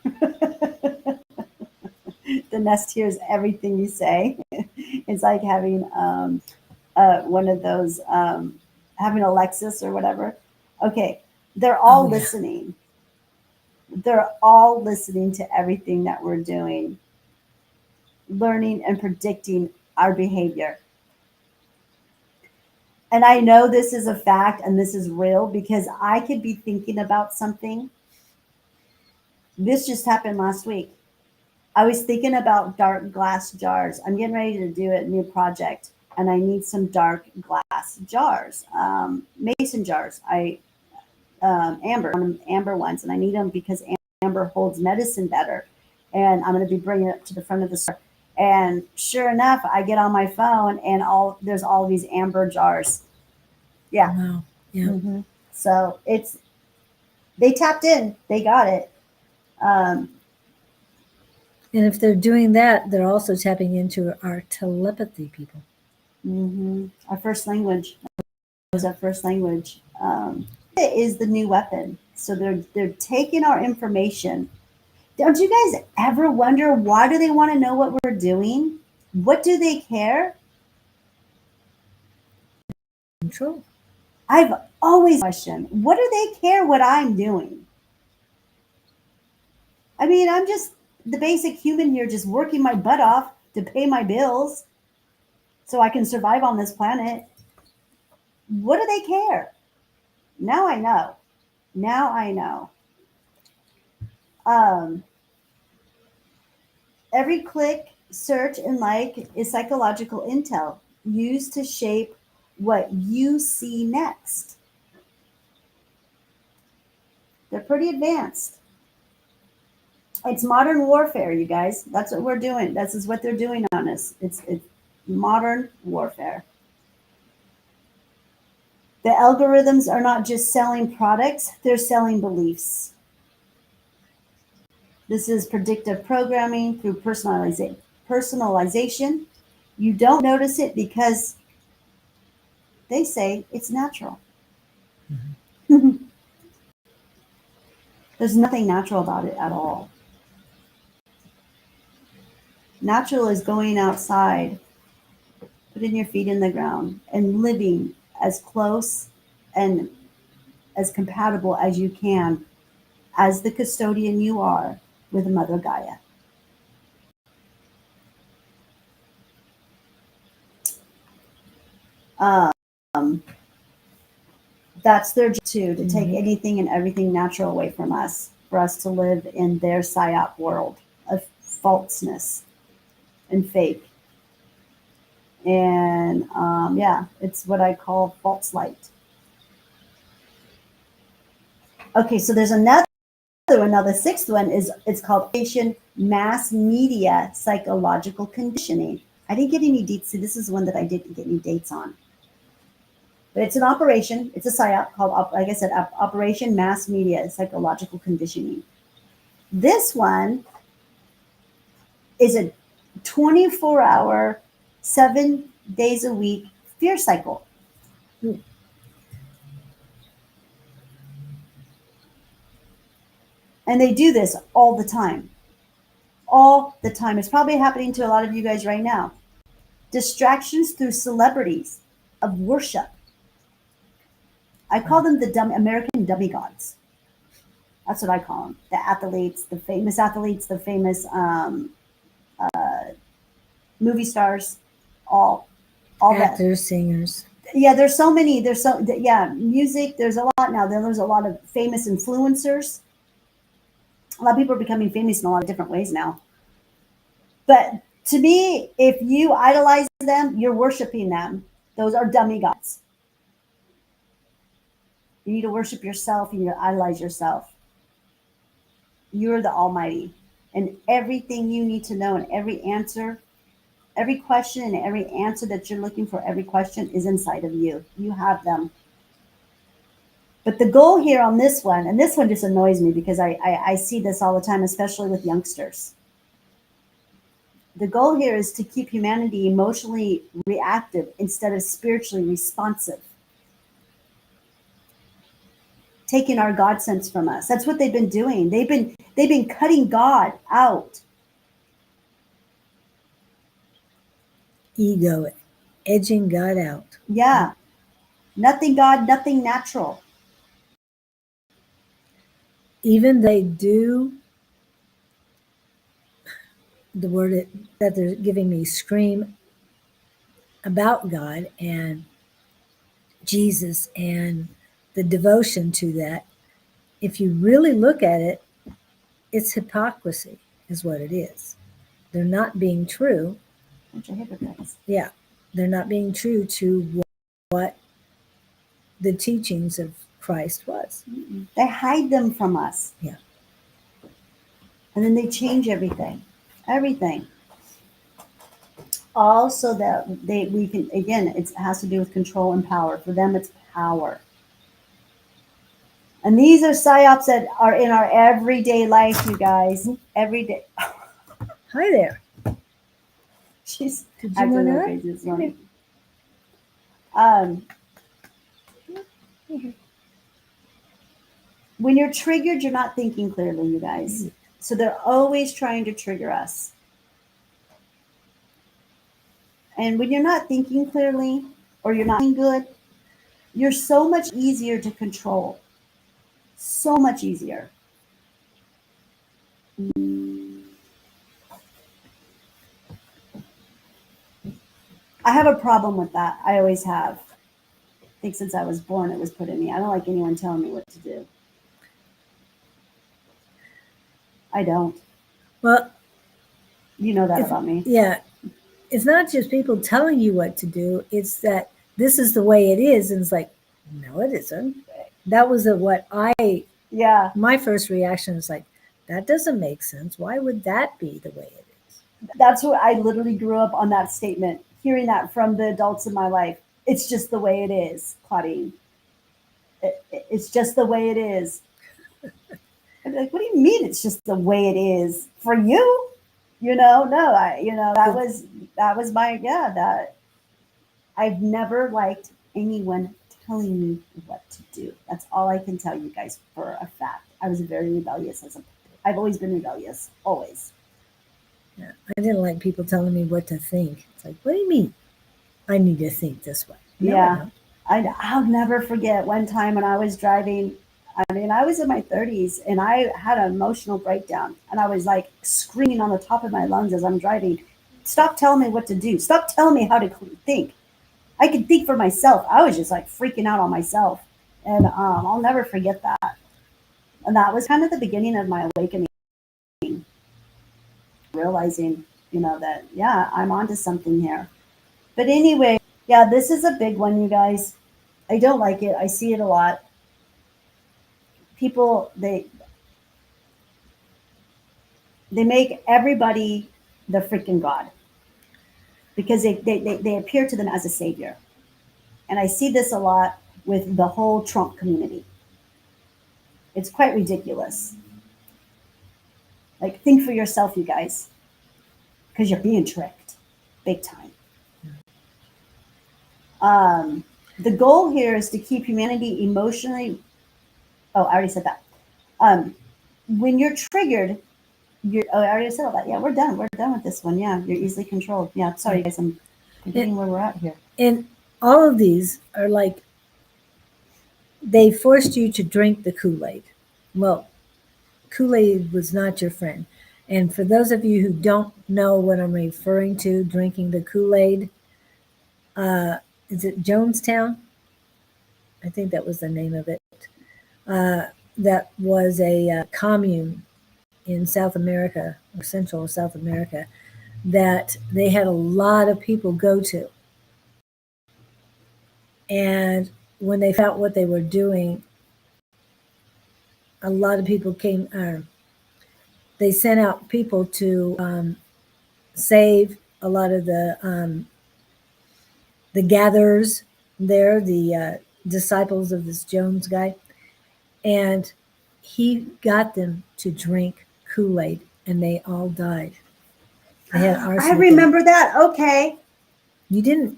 The Nest hears everything you say. It's like having one of those, having Alexis or whatever. Okay, they're all Oh, yeah. listening. They're all listening to everything that we're doing, learning and predicting our behavior. And I know this is a fact and this is real because I could be thinking about something. This just happened last week. I was thinking about dark glass jars. I'm getting ready to do a new project and I need some dark glass jars, mason jars. Amber ones, and I need them because amber holds medicine better. And I'm going to be bringing it to the front of the store. And sure enough, I get on my phone and there's all these amber jars. Yeah. Wow. Yeah. Mm-hmm. So they tapped in, they got it. Um, And if they're doing that, they're also tapping into our telepathy, people. our first language was our first language. It is the new weapon. So they're taking our information. Don't you guys ever wonder why do they want to know what we're doing? What do they care? Control. I've always questioned, what do they care what I'm doing? I mean, I'm just the basic human here, just working my butt off to pay my bills so I can survive on this planet. What do they care? Now I know. Now I know. Um, every click, search, and like is psychological intel used to shape what you see next. They're pretty advanced. It's modern warfare, you guys. That's what we're doing. This is what they're doing on us. It's modern warfare. The algorithms are not just selling products, they're selling beliefs. This is predictive programming through personalization. You don't notice it because they say it's natural. There's nothing natural about it at all. Natural is going outside, putting your feet in the ground, and living as close and as compatible as you can as the custodian you are with Mother Gaia. Um, that's their job too, to take anything and everything natural away from us, for us to live in their psyop world of falseness and fake. And yeah, it's what I call false light. Okay, so there's another one. Now the sixth one it's called mass media psychological conditioning. I didn't get any dates. See, this is one that I didn't get any dates on. But it's an operation. It's a PSYOP called, like I said, Operation Mass Media Psychological Conditioning. This one is a 24-hour, 7 days a week fear cycle. And they do this all the time. All the time. It's probably happening to a lot of you guys right now. Distractions through celebrities of worship. I call them the American demigods. That's what I call them. The athletes, the famous movie stars, all Actors, that. singers. Yeah, there's so many. Music. There's a lot now. Then there's a lot of famous influencers. A lot of people are becoming famous in a lot of different ways now. But to me, if you idolize them, you're worshiping them. Those are demigods. You need to worship yourself. You need to idolize yourself. You're the Almighty. And everything you need to know and every answer, every question and every answer that you're looking for, every question is inside of you. You have them. But the goal here on this one, and this one just annoys me because I see this all the time, especially with youngsters. The goal here is to keep humanity emotionally reactive instead of spiritually responsive, taking our God sense from us. That's what they've been doing. They've been cutting God out. Ego, edging God out. Yeah. Nothing God, nothing natural. Even they do the word that they're giving me scream about God and Jesus and the devotion to that. If you really look at it, it's hypocrisy, is what it is. They're not being true. Bunch of hypocrites. Yeah, they're not being true to what the teachings of Christ was. They hide them from us. Yeah. And then they change everything. Everything. All so that we can, again, it has to do with control and power. For them, it's power. And these are psyops that are in our everyday life, you guys. Every day. Hi there. She's Did you acting want a little to? crazy this morning. When you're triggered, you're not thinking clearly, you guys. So they're always trying to trigger us. And when you're not thinking clearly or you're not feeling good, you're so much easier to control. So much easier. I have a problem with that. I always have. I think since I was born, it was put in me. I don't like anyone telling me what to do. I don't. Well, you know that about me. Yeah. It's not just people telling you what to do. It's that this is the way it is. And it's like, no, it isn't. That was my first reaction is like, that doesn't make sense. Why would that be the way it is? That's what I literally grew up on, that statement, hearing that from the adults in my life. It's just the way it is, Claudene. It's just the way it is. I'd be like, what do you mean it's just the way it is? For you? No, that was my, that I've never liked anyone telling me what to do. That's all I can tell you guys for a fact. I was very rebellious I've always been rebellious, always. Yeah, I didn't like people telling me what to think. It's like, what do you mean? I need to think this way. No, yeah, I'll never forget one time when I was driving. I mean, I was in my 30s and I had an emotional breakdown and I was like screaming on the top of my lungs as I'm driving. Stop telling me what to do. Stop telling me how to think. I can think for myself. I was just like freaking out on myself. And I'll never forget that. And that was kind of the beginning of my awakening. Realizing, that, yeah, I'm onto something here. But anyway, yeah, this is a big one, you guys. I don't like it. I see it a lot. People, they make everybody the freaking God because they appear to them as a savior. And I see this a lot with the whole Trump community. It's quite ridiculous. Like, think for yourself, you guys, because you're being tricked big time. The goal here is to keep humanity emotionally. Oh, I already said that. When you're triggered, I already said all that. Yeah, we're done. We're done with this one. Yeah, you're easily controlled. Yeah, sorry, guys. I'm forgetting where we're at here. And all of these are like, they forced you to drink the Kool-Aid. Well, Kool-Aid was not your friend. And for those of you who don't know what I'm referring to, drinking the Kool-Aid, is it Jonestown? I think that was the name of it. That was a commune in South America, or Central South America, that they had a lot of people go to. And when they found what they were doing, a lot of people came, they sent out people to save a lot of the gatherers there, the disciples of this Jones guy. And he got them to drink Kool-Aid, and they all died. They had I arsenic in it. remember that. Okay. You didn't.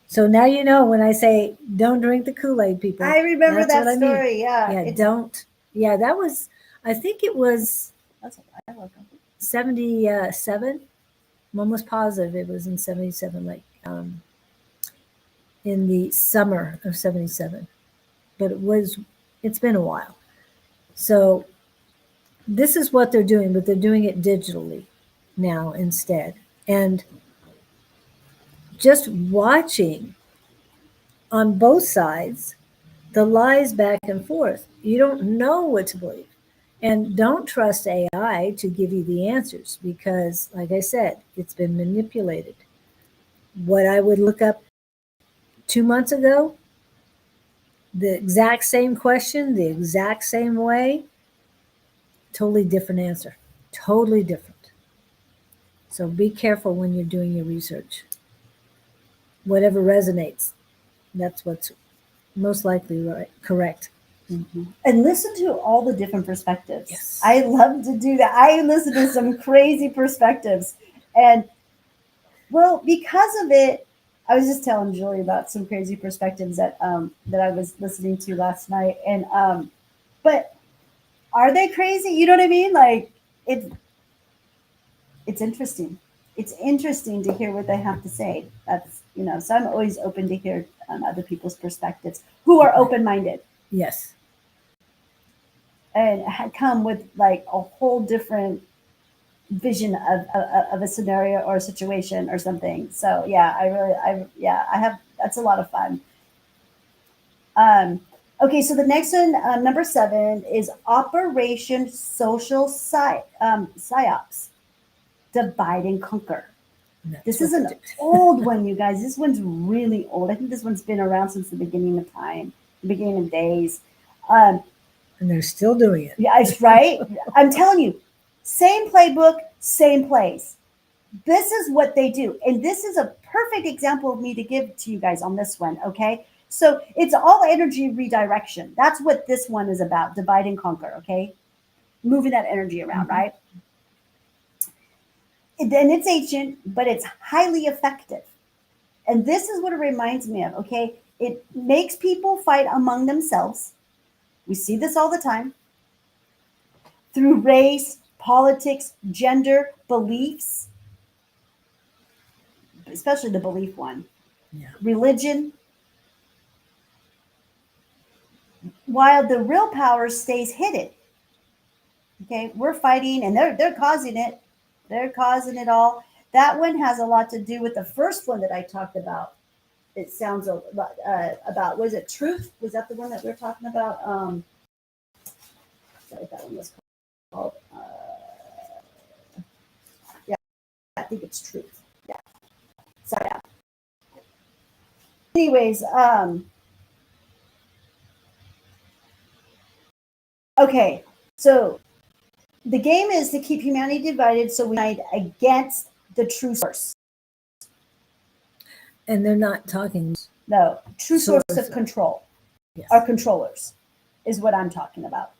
So now you know when I say don't drink the Kool-Aid, people. I remember That's that what I mean. story. Yeah. Yeah, don't. Yeah, that was, I think it was That's I love that. 77. I'm almost positive it was in 77, like in the summer of 77. But it's been a while. So this is what they're doing, but they're doing it digitally now instead. And just watching on both sides the lies back and forth. You don't know what to believe. And don't trust AI to give you the answers because, like I said, it's been manipulated. What I would look up 2 months ago, the exact same question, the exact same way, totally different answer. Totally different. So be careful when you're doing your research. Whatever resonates, that's what's most likely right, correct. Mm-hmm. And listen to all the different perspectives. Yes. I love to do that. I listen to some crazy perspectives. And well, because of it, I was just telling Julie about some crazy perspectives that that I was listening to last night. And but are they crazy? You know what I mean? Like it's interesting. It's interesting to hear what they have to say. That's so I'm always open to hear other people's perspectives who are open minded. Yes. And come with like a whole different vision of a scenario or a situation or something. So yeah, I have, that's a lot of fun. Okay, so the next one, number 7, is Operation Social Psyops, Divide and Conquer. This is an old one, you guys. This one's really old. I think this one's been around since the beginning of time, the beginning of days. And they're still doing it. Yeah, it's right. I'm telling you, same playbook, same plays. This is what they do. And this is a perfect example of me to give to you guys on this one. Okay. So it's all energy redirection. That's what this one is about. Divide and conquer. Okay. Moving that energy around, right? And it's ancient, but it's highly effective. And this is what it reminds me of. Okay. It makes people fight among themselves. We see this all the time through race, politics, gender, beliefs, especially the belief one, religion, while the real power stays hidden. Okay, we're fighting and they're causing it. They're causing it all. That one has a lot to do with the first one that I talked about. It sounds a lot about, was it truth? Was that the one that we're talking about? Sorry, that one was called. Yeah, I think it's truth. Yeah. So yeah. Anyways, okay, so the game is to keep humanity divided so we fight against the true source. And they're not talking. No, true source of control. Yes. Our controllers is what I'm talking about.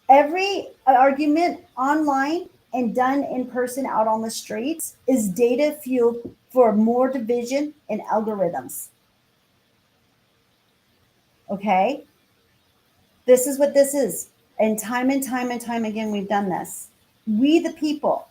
Every argument online and done in person out on the streets is data fueled for more division and algorithms. Okay? This is what this is. And time again, we've done this. We, the people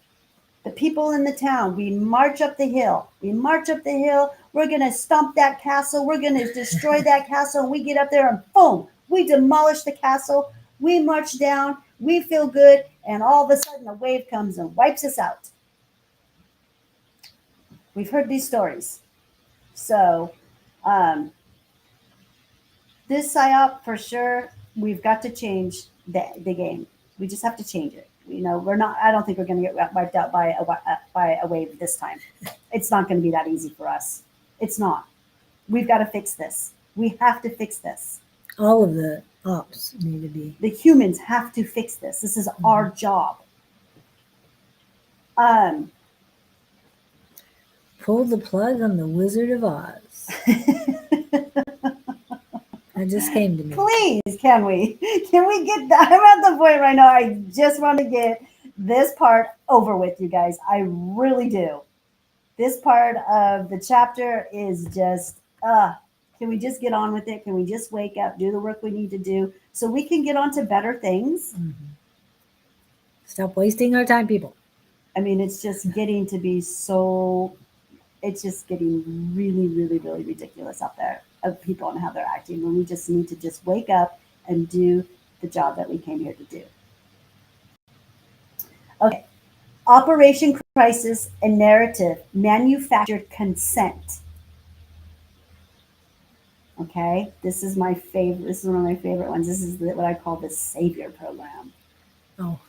in the town, we march up the hill. We march up the hill. We're going to stomp that castle. We're going to destroy that castle. And we get up there and boom, we demolish the castle. We march down. We feel good. And all of a sudden, a wave comes and wipes us out. We've heard these stories. So, this PSYOP, for sure, we've got to change the game. We just have to change it. We're not. I don't think we're going to get wiped out by a wave this time. It's not going to be that easy for us. It's not. We've got to fix this. We have to fix this. All of the ops need to be. The humans have to fix this. This is our job. Pull the plug on the Wizard of Oz. That just came to me. Please, can we get that? I'm at the point right now. I just want to get this part over with, you guys. I really do. This part of the chapter is just, can we just get on with it? Can we just wake up, do the work we need to do so we can get on to better things? Mm-hmm. Stop wasting our time, people. I mean, it's just getting to be so, it's just getting really, really, really ridiculous out there of people and how they're acting. And we just need to just wake up and do the job that we came here to do. Okay. Operation Crisis and Narrative, Manufactured Consent. Okay, this is my favorite. This is one of my favorite ones. This is what I call the Savior Program. Oh,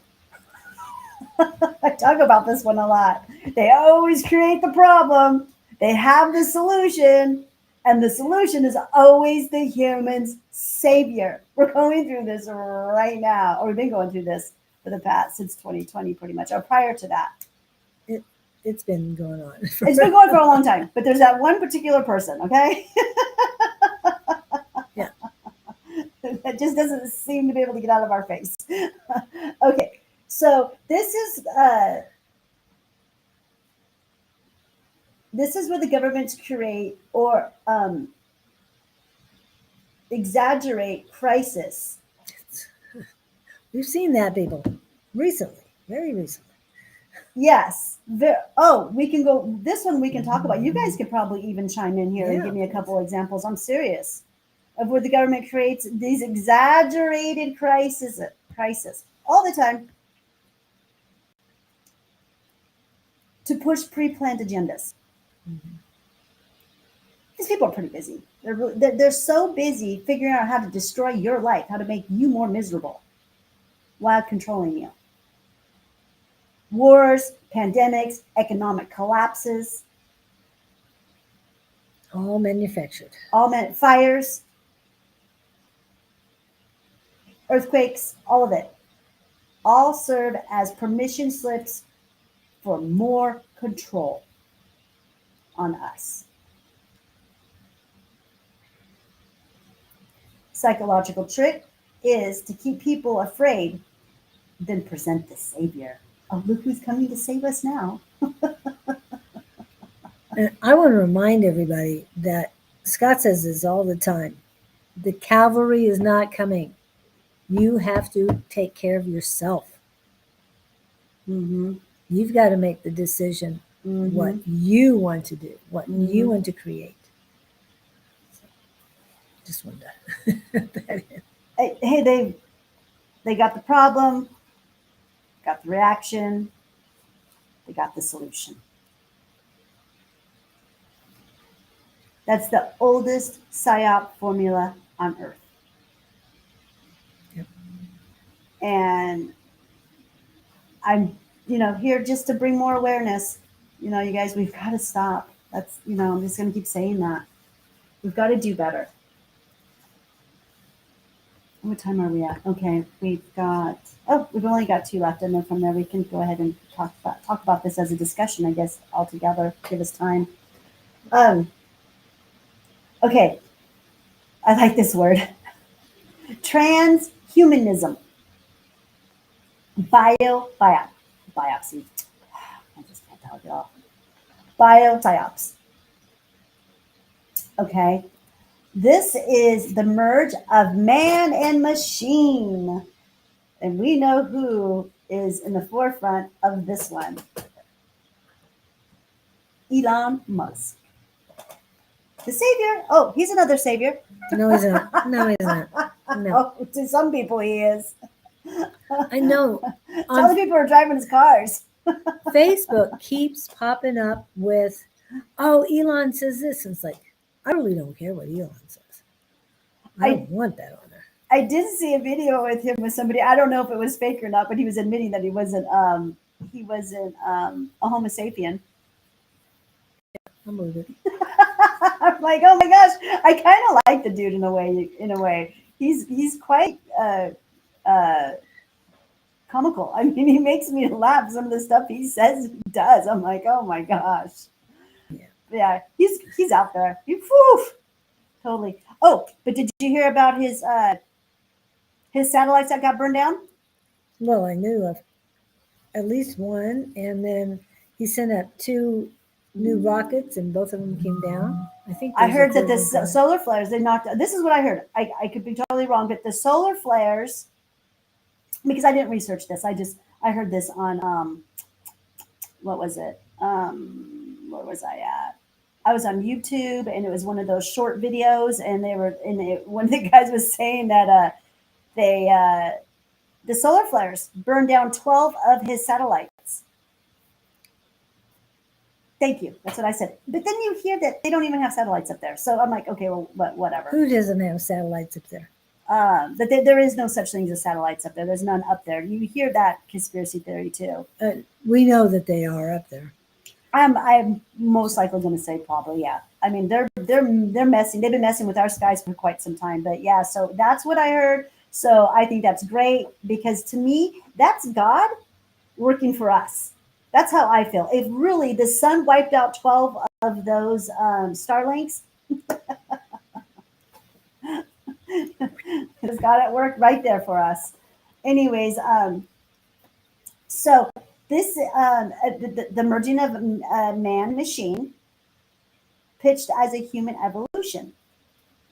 I talk about this one a lot. They always create the problem. They have the solution, and the solution is always the human's savior. We're going through this right now, or we've been going through this for the past since 2020, pretty much, or prior to that. It's been going on. It's been going for a long time, but there's that one particular person, okay? Yeah. That just doesn't seem to be able to get out of our face. Okay, so this is where the governments create or exaggerate crisis. We've seen that, people, recently, very recently. Yes. We can go. This one we can talk about. You guys could probably even chime in here and give me a couple examples. I'm serious of where the government creates these exaggerated crisis all the time to push pre-planned agendas. Mm-hmm. These people are pretty busy. They're so busy figuring out how to destroy your life, how to make you more miserable while controlling you. Wars, pandemics, economic collapses. All manufactured. Fires, earthquakes, all of it. All serve as permission slips for more control on us. Psychological trick is to keep people afraid, then present the savior. Oh, look who's coming to save us now. And I want to remind everybody that Scott says this all the time. The cavalry is not coming. You have to take care of yourself. Mm-hmm. You've got to make the decision what you want to do, what you want to create. So, just wanted to. Hey, they got the problem, got the reaction, they got the solution. That's the oldest PSYOP formula on Earth. Yep. And I'm, here just to bring more awareness. You guys, we've got to stop. That's, I'm just going to keep saying that. We've got to do better. What time are we at? Okay, we've only got 2 left, and then from there we can go ahead and talk about this as a discussion, I guess, altogether. Give us time. Okay, I like this word. Transhumanism. Biopsy. I just can't talk it off. Biopsy. Okay. This is the merge of man and machine. And we know who is in the forefront of this one. Elon Musk. The savior. Oh, he's another savior. No, he's not. No, he's not. No. Oh, to some people he is. I know. Other people are driving his cars. Facebook keeps popping up with, oh, Elon says this. And it's like, I really don't care what Elon says. I don't want that on there. I did see a video with him with somebody. I don't know if it was fake or not, but he was admitting that he wasn't a Homo sapien. Yeah, I'll move it. I'm like, oh my gosh, I kind of like the dude in a way. He's quite comical. I mean, he makes me laugh. Some of the stuff he says he does. I'm like, oh my gosh. Yeah, he's out there. Totally. Oh, but did you hear about his satellites that got burned down? Well, I knew of at least one, and then he sent up two new rockets, and both of them came down. I think I there's a heard that third the one coming. solar flares, they knocked, this is what I heard. I could be totally wrong, but the solar flares, because I didn't research this, I heard this on, what was it? Where was I at? I was on YouTube, and it was one of those short videos, and one of the guys was saying that they the solar flares burned down 12 of his satellites. Thank you. That's what I said. But then you hear that they don't even have satellites up there. So I'm like, okay, well, whatever. Who doesn't have satellites up there? But there is no such thing as satellites up there. There's none up there. You hear that conspiracy theory too. We know that they are up there. I'm most likely going to say probably, yeah. I mean, they're messing. They've been messing with our skies for quite some time. But yeah, so that's what I heard. So I think that's great, because to me, that's God working for us. That's how I feel. If really the sun wiped out 12 of those Starlinks, it's God at work right there for us. Anyways, so this the merging of man machine pitched as a human evolution.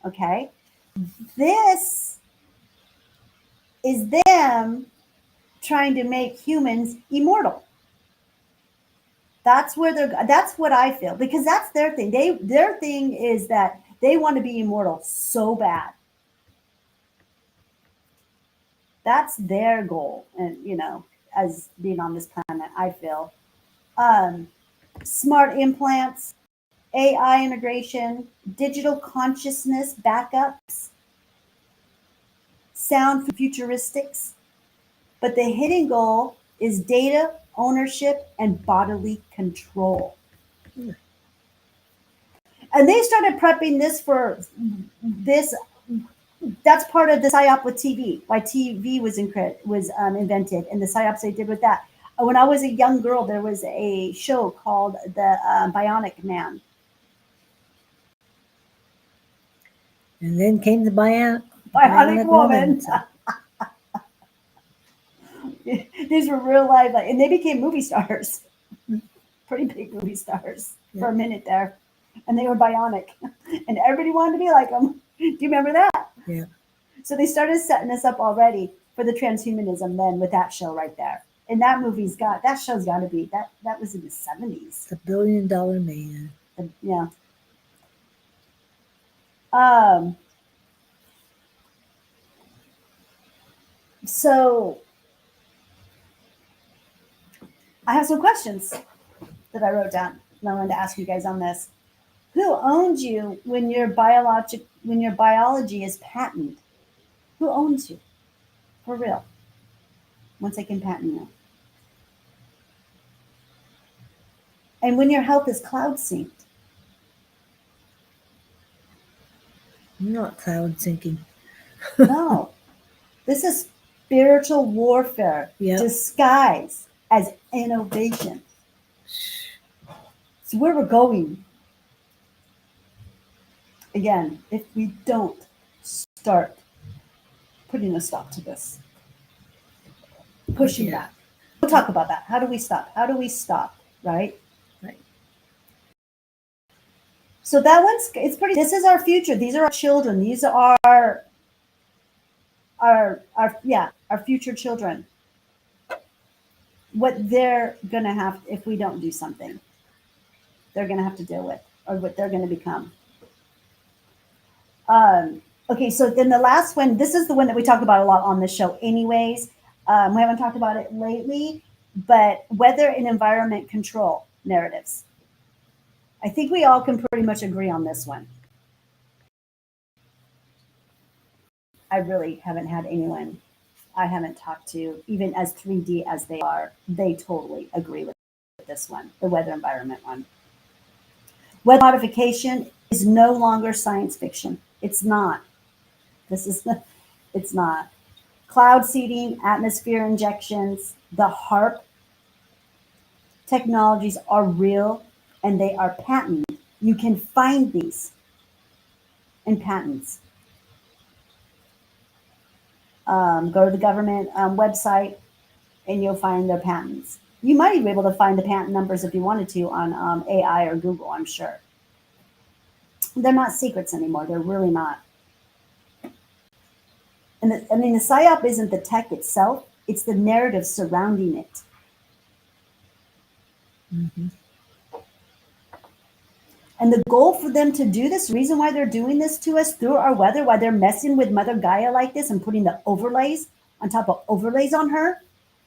Okay, this is them trying to make humans immortal. That's where that's what I feel, because that's their thing. Their thing is that they want to be immortal so bad. That's their goal, and as being on this planet, I feel. Um, Smart implants, AI integration, digital consciousness backups, sound futuristics. But the hidden goal is data ownership and bodily control. And they started prepping this for this. That's part of the psyop with TV. Why TV was invented, and the psyops they did with that. When I was a young girl, there was a show called The Bionic Man. And then came the Bionic Woman. These were real life, and they became movie stars, pretty big movie stars for a minute there, and they were bionic, and everybody wanted to be like them. Do you remember that? Yeah. So they started setting us up already for the transhumanism then with that show right there. And that show's got to be that was in the 70s. The $1 billion man. Yeah. So I have some questions that I wrote down, and I wanted to ask you guys on this. Who owns you when your biology is patented? Who owns you? For real. Once they can patent you. And when your health is cloud synced. I'm not cloud sinking. No. This is spiritual warfare disguised as innovation. It's where we're going. Again, if we don't start putting a stop to this, pushing back. We'll talk about that. How do we stop? How do we stop? Right? Right. So that it's pretty. This is our future. These are our children. These are our future children. What they're gonna have, if we don't do something, they're gonna have to deal with, or what they're gonna become. Okay, so then the last one, this is the one that we talk about a lot on the show anyways. We haven't talked about it lately, but weather and environment control narratives. I think we all can pretty much agree on this one. I really haven't had anyone I haven't talked to, even as 3D as they are, they totally agree with this one, the weather environment one. Weather modification is no longer science fiction. It's not. It's not. Cloud seeding, atmosphere injections, the HARP technologies are real and they are patented. You can find these. and patents. Go to the government website and you'll find their patents. You might even be able to find the patent numbers if you wanted to on AI or Google, I'm sure. They're not secrets anymore. They're really not. And the PSYOP isn't the tech itself, it's the narrative surrounding it. Mm-hmm. And the goal for them to do this, reason why they're doing this to us through our weather, why they're messing with Mother Gaia like this and putting the overlays on top of overlays on her,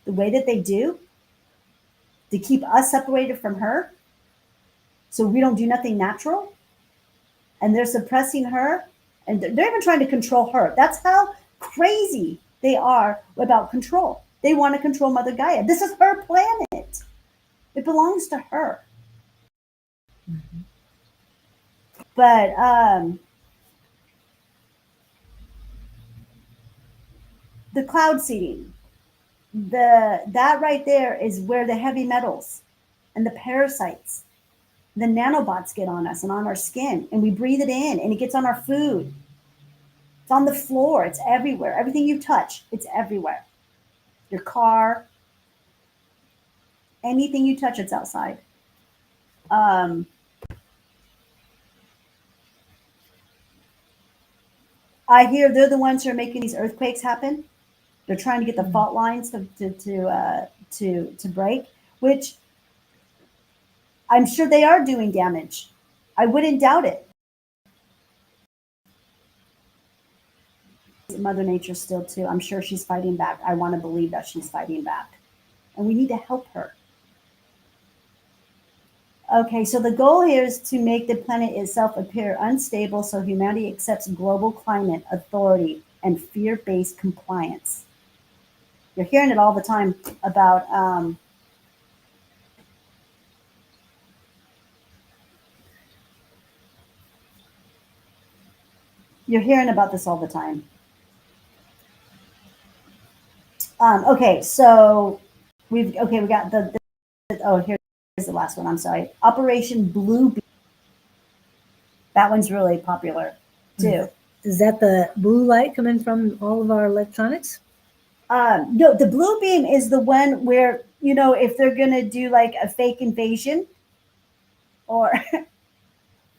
the way that they do, to keep us separated from her, so we don't do nothing natural. And they're suppressing her, and they're even trying to control her. That's how crazy they are about control. They want to control Mother Gaia. This is her planet. It belongs to her. Mm-hmm. But the cloud seeding, that right there is where the heavy metals and the parasites, the nanobots get on us and on our skin, and we breathe it in, and it gets on our food. It's on the floor. It's everywhere. Everything you touch, it's everywhere. Your car, anything you touch, it's outside. I hear they're the ones who are making these earthquakes happen. They're trying to get the fault lines to break, which I'm sure they are doing damage. I wouldn't doubt it. Mother Nature still too. I'm sure she's fighting back. I want to believe that she's fighting back, and we need to help her. Okay, so the goal here is to make the planet itself appear unstable so humanity accepts global climate authority and fear-based compliance. You're hearing it all the time about you're hearing about this all the time. Okay, so we got the oh, here's the last one. I'm sorry. Operation Blue Beam. That one's really popular too. Is that the blue light coming from all of our electronics? No, the blue beam is the one where, you know, if they're gonna do like a fake invasion, or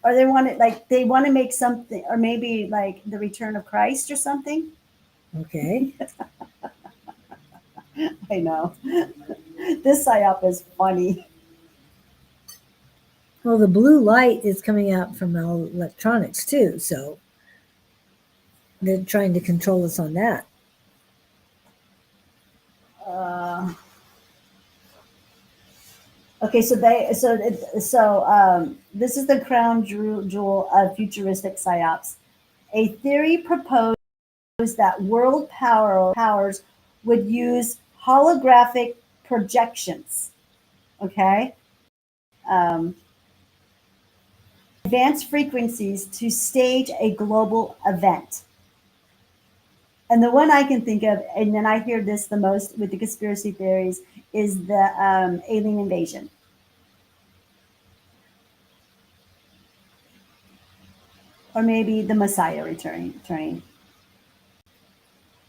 or they want to make something, or maybe like the return of Christ or something. Okay. I know. This psyop is funny. Well, the blue light is coming out from our electronics too, so they're trying to control us on that. Okay, so this is the crown jewel of futuristic psyops. A theory proposed that world powers would use holographic projections. Okay. Advanced frequencies to stage a global event. And the one I can think of, and then I hear this the most with the conspiracy theories, is the alien invasion. Or maybe the Messiah returning.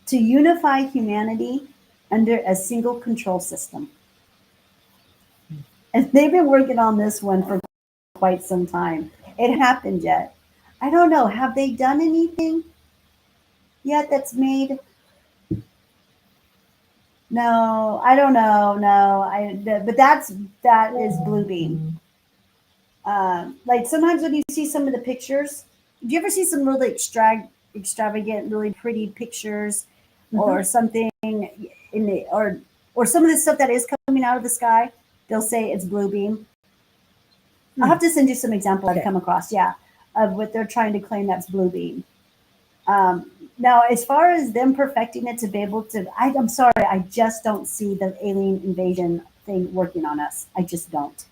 To unify humanity under a single control system. And they've been working on this one for quite some time. It happened yet. I don't know. Have they done anything yet that's made? No, I don't know. No, but that is Blue Beam. Like sometimes when you see some of the pictures, do you ever see some really extravagant, really pretty pictures, or something in the or some of the stuff that is coming out of the sky? They'll say it's Blue Beam. I'll have to send you some examples I've come across, of what they're trying to claim that's Blue Beam. Now, as far as them perfecting it to be able to, I'm sorry, I just don't see the alien invasion thing working on us. I just don't.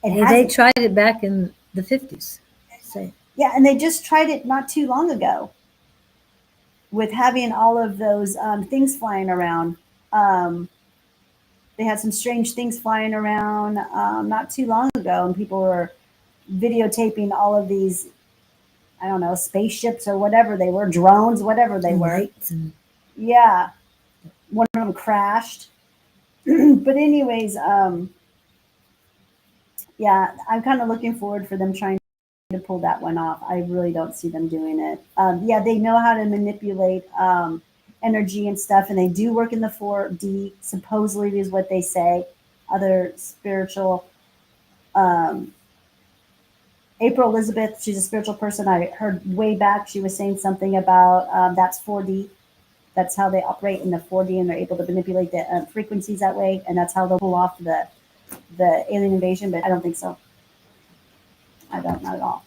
They tried it back in the 50s. So. Yeah, and they just tried it not too long ago with having all of those things flying around. They had some strange things flying around not too long ago, and people were videotaping all of these I don't know, spaceships or whatever they were, drones, whatever they were. Lights and Yeah, one of them crashed. But anyways, yeah, I'm kind of looking forward for them trying to pull that one off. I really don't see them doing it. Yeah, they know how to manipulate energy and stuff, and they do work in the 4D. Supposedly, is what they say. Other spiritual. Um, April Elizabeth, she's a spiritual person. I heard way back she was saying something about that's 4D. That's how they operate in the 4D, and they're able to manipulate the frequencies that way, and that's how they'll pull off the alien invasion. But I don't think so. I don't, not at all.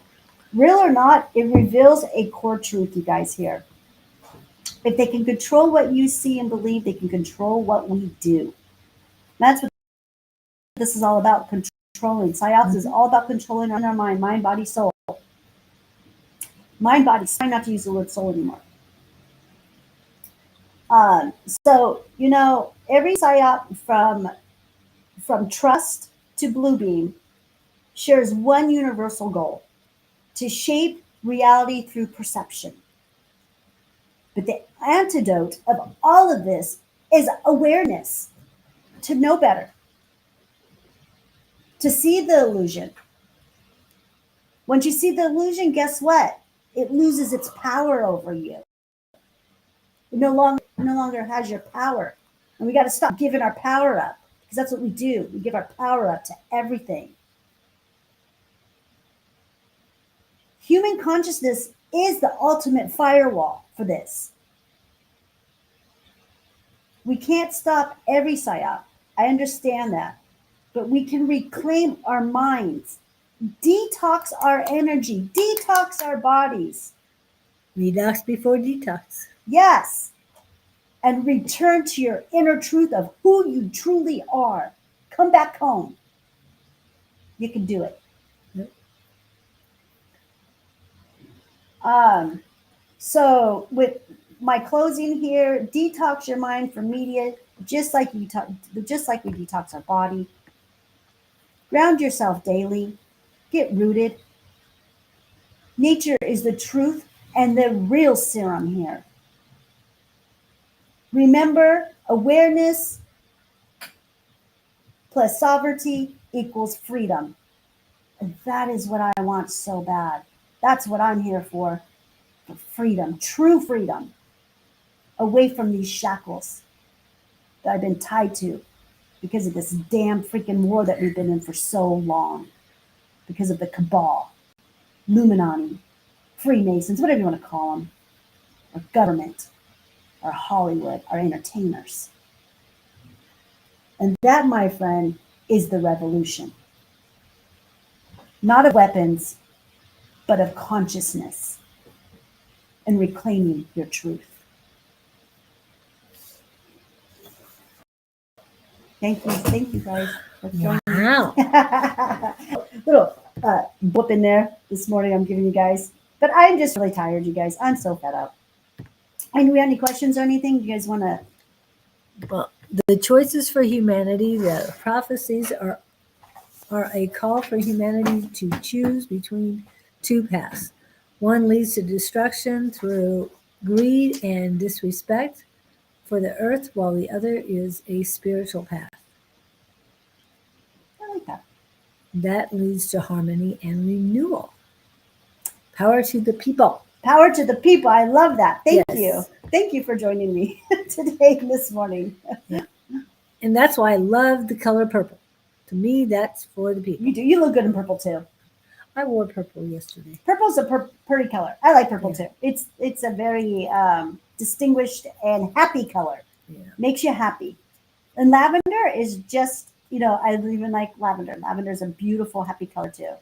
Real or not, it reveals a core truth, you guys, here. If they can control what you see and believe, they can control what we do. That's what this is all about, controlling. Psyops is all about controlling our mind, body, soul. Mind, body, try not to use the word soul anymore. So, you know, every psyop from trust to Bluebeam shares one universal goal: to shape reality through perception. But the antidote of all of this is awareness, to know better, to see the illusion. Once you see the illusion, guess what? It loses its power over you. It no longer has your power. And we got to stop giving our power up, because that's what we do. We give our power up to everything. Human consciousness is the ultimate firewall for this. We can't stop every psyop. I understand that. But we can reclaim our minds, detox our energy, detox our bodies. redox before detox. Yes. And return to your inner truth of who you truly are. Come back home. You can do it. Yep. So with my closing here, detox your mind from media, just like we detox our body. Ground yourself daily. Get rooted. Nature is the truth and the real serum here. Remember, awareness plus sovereignty equals freedom. And that is what I want so bad. That's what I'm here for freedom, true freedom, away from these shackles that I've been tied to because of this damn freaking war that we've been in for so long, because of the cabal, Illuminati, Freemasons, whatever you want to call them, our government, our Hollywood, our entertainers. And that, my friend, is the revolution. Not of weapons, but of consciousness and reclaiming your truth. Thank you guys for joining me. Wow. Little blip in there this morning I'm giving you guys. But I'm just really tired, you guys. I'm so fed up. And do we have any questions or anything? You guys want to? Well, the choices for humanity, the prophecies are a call for humanity to choose between two paths. One leads to destruction through greed and disrespect for the earth, while the other is a spiritual path. I like that. That leads to harmony and renewal. Power to the people. Power to the people. I love that. Thank Yes. you. Thank you for joining me today, this morning. And that's why I love the color purple. To me, that's for the people. You do. You look good in purple too. I wore purple yesterday. Purple's a pretty color. I like purple Yeah. too. It's a very distinguished and happy color. Yeah. Makes you happy. And lavender is just, you know, I even like lavender. Lavender is a beautiful, happy color too.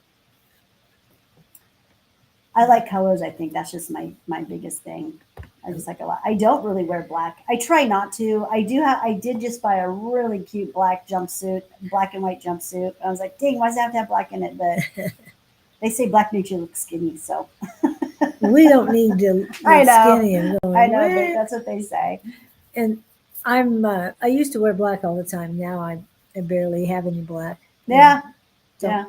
I like colors. I think that's just my biggest thing. I just like a lot. I don't really wear black. I try not to. I did just buy a really cute black jumpsuit, black and white jumpsuit. I was like, dang, why does it have to have black in it? But they say black makes you look skinny, so We don't need to look I know. skinny and going, I know, "Wah." but that's what they say. And I used to wear black all the time. Now I barely have any black. Yeah. So Yeah.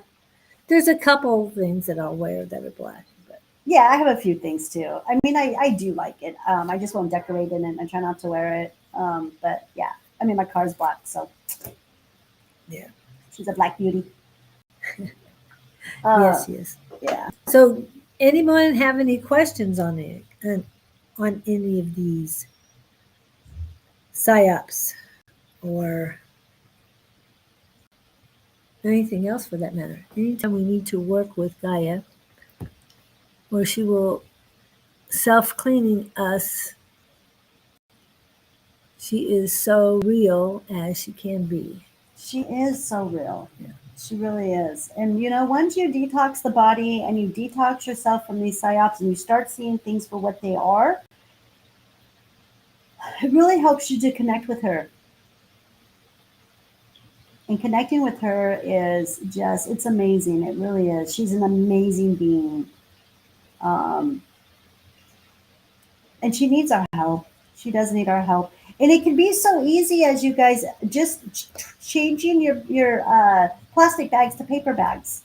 there's a couple things that I'll wear that are black. But Yeah, I have a few things too. I mean, I do like it. I just won't decorate it and I try not to wear it. But yeah, I mean, my car's black, so Yeah. she's a black beauty. Uh, Yes. yeah. So, anyone have any questions on it, on any of these psyops or anything else for that matter? Anytime we need to work with Gaia, or she will self-cleaning us, she is so real as she can be. She is so real. Yeah. She really is. And you know, once you detox the body and you detox yourself from these psyops and you start seeing things for what they are, it really helps you to connect with her. And connecting with her is just, it's amazing. It really is. She's an amazing being. Um, and she needs our help. She does need our help. And it can be so easy as you guys just changing your plastic bags to paper bags.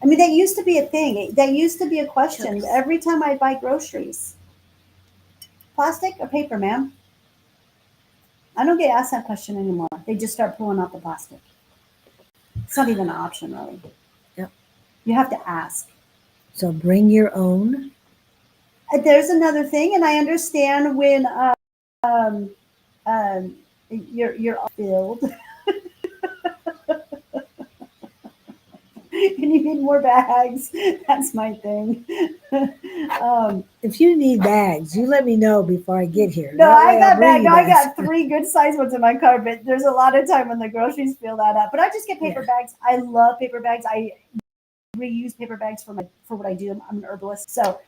I mean, that used to be a thing. That used to be a question Yes. every time I buy groceries. Plastic or paper, ma'am? I don't get asked that question anymore. They just start pulling out the plastic. It's not even an option, really. Yep. You have to ask. So bring your own. There's another thing, and I understand when um, you're filled and you need more bags. That's my thing. If you need bags, you let me know before I get here. No, That I way I'll got bring bag. you I bags. got 3 good sized ones in my car, but there's a lot of time when the groceries fill that up. But I just get paper Yeah. bags. I love paper bags. I reuse paper bags for what I do. I'm an herbalist, so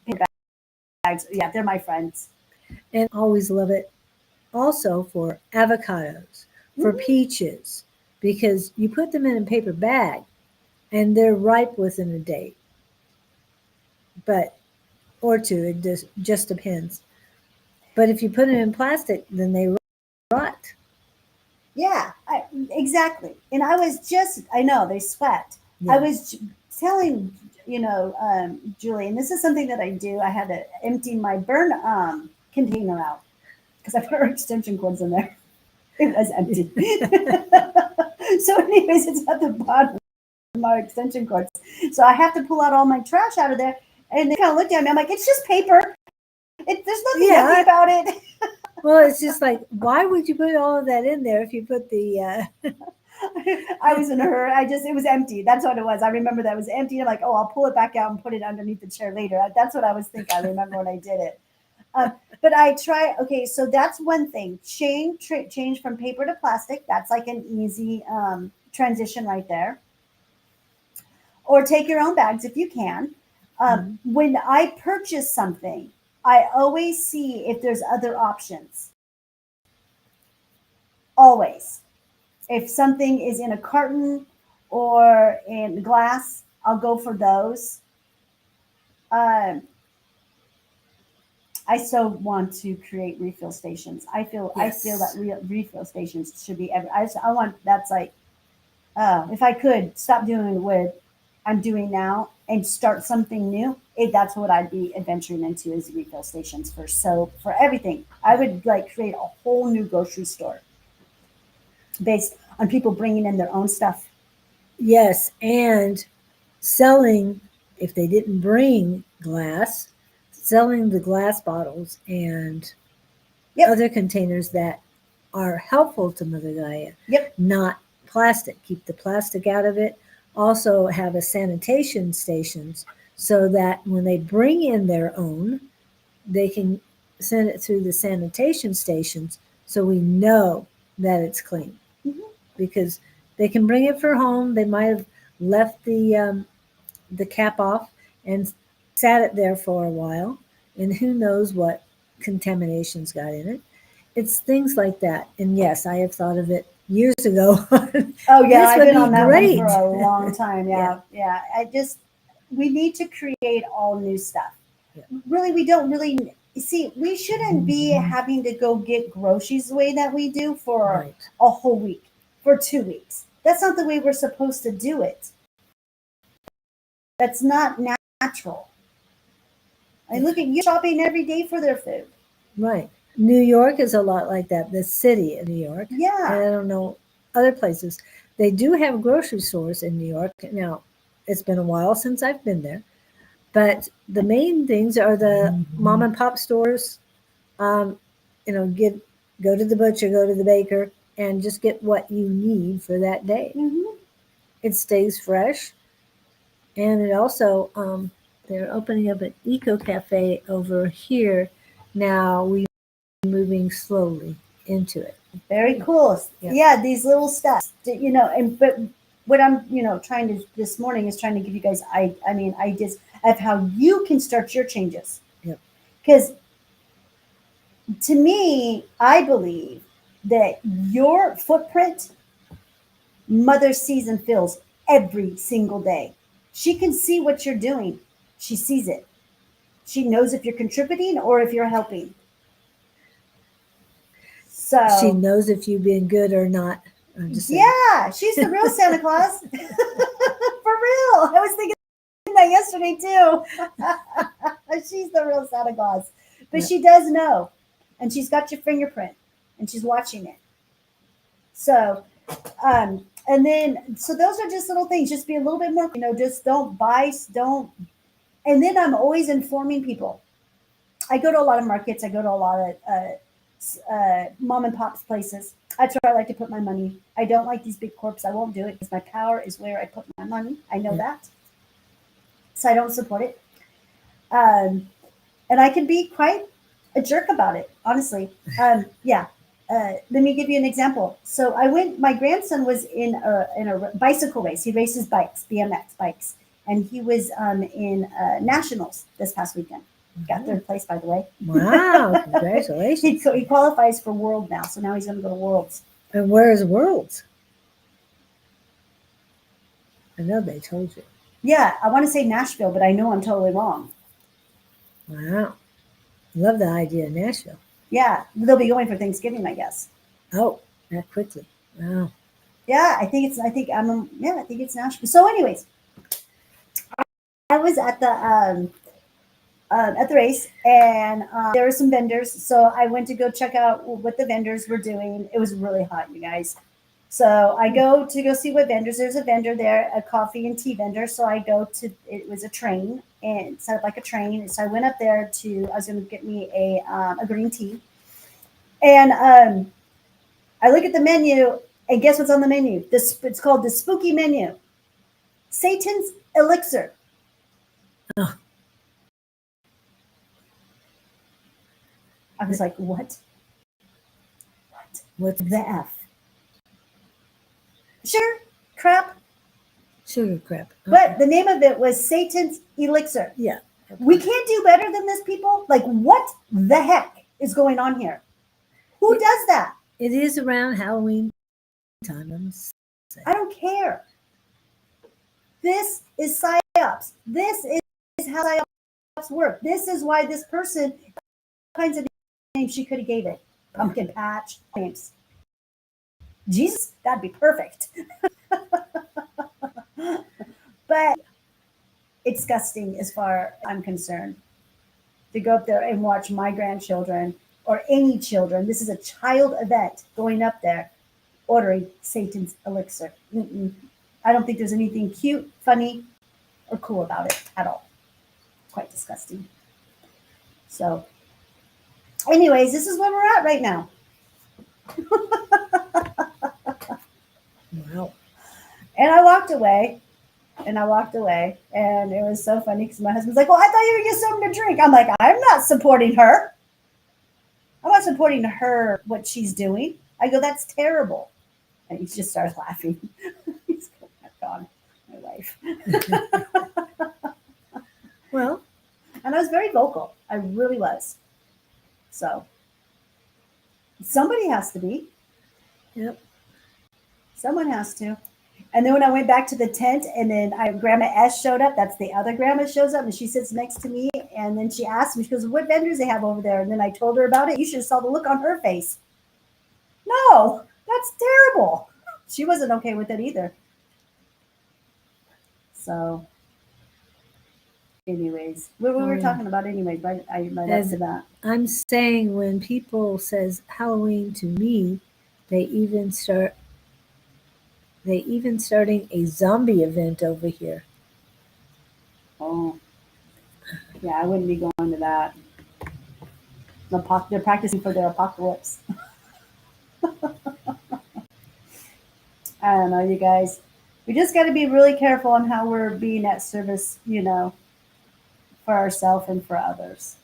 paper bags. Yeah, they're my friends. And always love it also for avocados, for Mhm. peaches, because you put them in a paper bag and they're ripe within a day, but or two. It just depends. But if you put them in plastic, then they rot. Yeah, exactly. And I was I know they sweat. I Yeah. was telling, Julie, and this is something that I do. I had to empty my burn container out because I put our extension cords in there. It was empty. So, anyways, it's at the bottom of my extension cords. So I have to pull out all my trash out of there. And they kind of looked at me. I'm like, it's just paper. There's nothing Yeah. heavy about it. Well, it's just like, why would you put all of that in there if you put the I was in a hurry. It was empty. That's what it was. I remember that it was empty. I'm like, oh, I'll pull it back out and put it underneath the chair later. That's what I was thinking. I remember when I did it. But I try. Okay, so that's one thing. Change from paper to plastic. That's like an easy transition right there. Or take your own bags if you can. When I purchase something, I always see if there's other options. Always. If something is in a carton or in glass, I'll go for those. Um, I so want to create refill stations. I feel that yes. refill stations should be every. I want that's like if I could stop doing what I'm doing now and start something new, that's what I'd be adventuring into is refill stations for soap for everything. I would like create a whole new grocery store based on people bringing in their own stuff. Yes, and selling, if they didn't bring glass, selling the glass bottles and Yep. other containers that are helpful to Mother Gaia, Yep. not plastic. Keep the plastic out of it. Also have a sanitation stations so that when they bring in their own, they can send it through the sanitation stations so we know that it's clean. Mhm. Because they can bring it for home. They might have left the cap off and sat it there for a while, and who knows what contaminations got in it. It's things like that. And yes, I have thought of it years ago. Oh yeah, This I've would been be on that one for great. a long time. Yeah. Yeah, yeah. We need to create all new stuff. Yeah. Really, we don't really see. We shouldn't be having to go get groceries the way that we do for Right. a whole week, for 2 weeks. That's not the way we're supposed to do it. That's not natural. I look at you shopping every day for their food. Right. New York is a lot like that, the city of New York. Yeah. And I don't know other places. They do have grocery stores in New York. Now, it's been a while since I've been there, but the main things are the mom and pop stores. Um, go to the butcher, go to the baker, and just get what you need for that day. Mm-hmm. It stays fresh, and it also they're opening up an eco cafe over here now. We're moving slowly into it. Very cool. Yeah. Yeah, these little steps, but what I'm, trying to this morning is trying to give you guys, ideas of how you can start your changes. Yep. Because to me, I believe that your footprint, Mother sees and feels every single day. She can see what you're doing. She sees it. She knows if you're contributing or if you're helping. So She knows if you've been good or not. I'm just saying. yeah, she's the real Santa Claus. For real. I was thinking that yesterday too. She's the real Santa Claus. But Yeah. she does know. And she's got your fingerprint and she's watching it. So and then so those are just little things. Just be a little bit more, just don't buy, don't. And then I'm always informing people. I go to a lot of markets. I go to a lot of mom and pop's places. That's where I like to put my money. I don't like these big corps. I won't do it because my power is where I put my money. I know that. So I don't support it. And I can be quite a jerk about it, honestly. Yeah. Let me give you an example. So my grandson was in a bicycle race. He races bikes, BMX bikes. And he was in nationals this past weekend. Got third place, by the way. Wow, congratulations. He qualifies for World now, so now he's going to go to Worlds. And where is Worlds? I know they told you. Yeah, I want to say Nashville, but I know I'm totally wrong. Wow. Love the idea of Nashville. Yeah, they'll be going for Thanksgiving, I guess. Oh, that quickly. Wow. Yeah, I think it's Nashville. So anyways, I was at the race, and there were some vendors. So I went to go check out what the vendors were doing. It was really hot, you guys. So I go see what vendors. There's a vendor there, a coffee and tea vendor. So I go to. It was a train, and set up like a train. So I went up there I was going to get me a green tea, and I look at the menu, and guess what's on the menu? It's called the spooky menu. Satan's elixir. Oh. I was like, what? What's The F? Sure, crap. sugar crap? Okay. But the name of it was Satan's elixir. Yeah. We can't do better than this, people. Like, what the heck is going on here? Who does that? It is around Halloween time. I don't care. This is psyops. This is how psyops work. This is why this person, all kinds of names she could have gave it. Pumpkin patch names. Jesus, that'd be perfect. But it's disgusting as far as I'm concerned to go up there and watch my grandchildren or any children. This is a child event going up there ordering Satan's elixir. Mm-mm. I don't think there's anything cute, funny, or cool about it at all. Quite disgusting. So, anyways, this is where we're at right now. Wow. And I walked away. And it was so funny because my husband's like, well, I thought you were going to get something to drink. I'm like, I'm not supporting her. I'm not supporting her, what she's doing. I go, that's terrible. And he just starts laughing. He's going, oh, God, my wife. Well. And I was very vocal. I really was. So somebody has to be. Yep. Someone has to. And then when I went back to the tent, and then Grandma S showed up, that's the other grandma shows up, and she sits next to me. And then she asked me, she goes, what vendors they have over there? And then I told her about it. You should have saw the look on her face. No, that's terrible. She wasn't okay with it either. So Anyways, what we were talking about anyways, right? I led up to that. I'm saying when people says Halloween to me, they even starting a zombie event over here. Oh, yeah, I wouldn't be going to that. They're practicing for their apocalypse. I don't know, you guys. We just got to be really careful on how we're being at service, for ourselves and for others.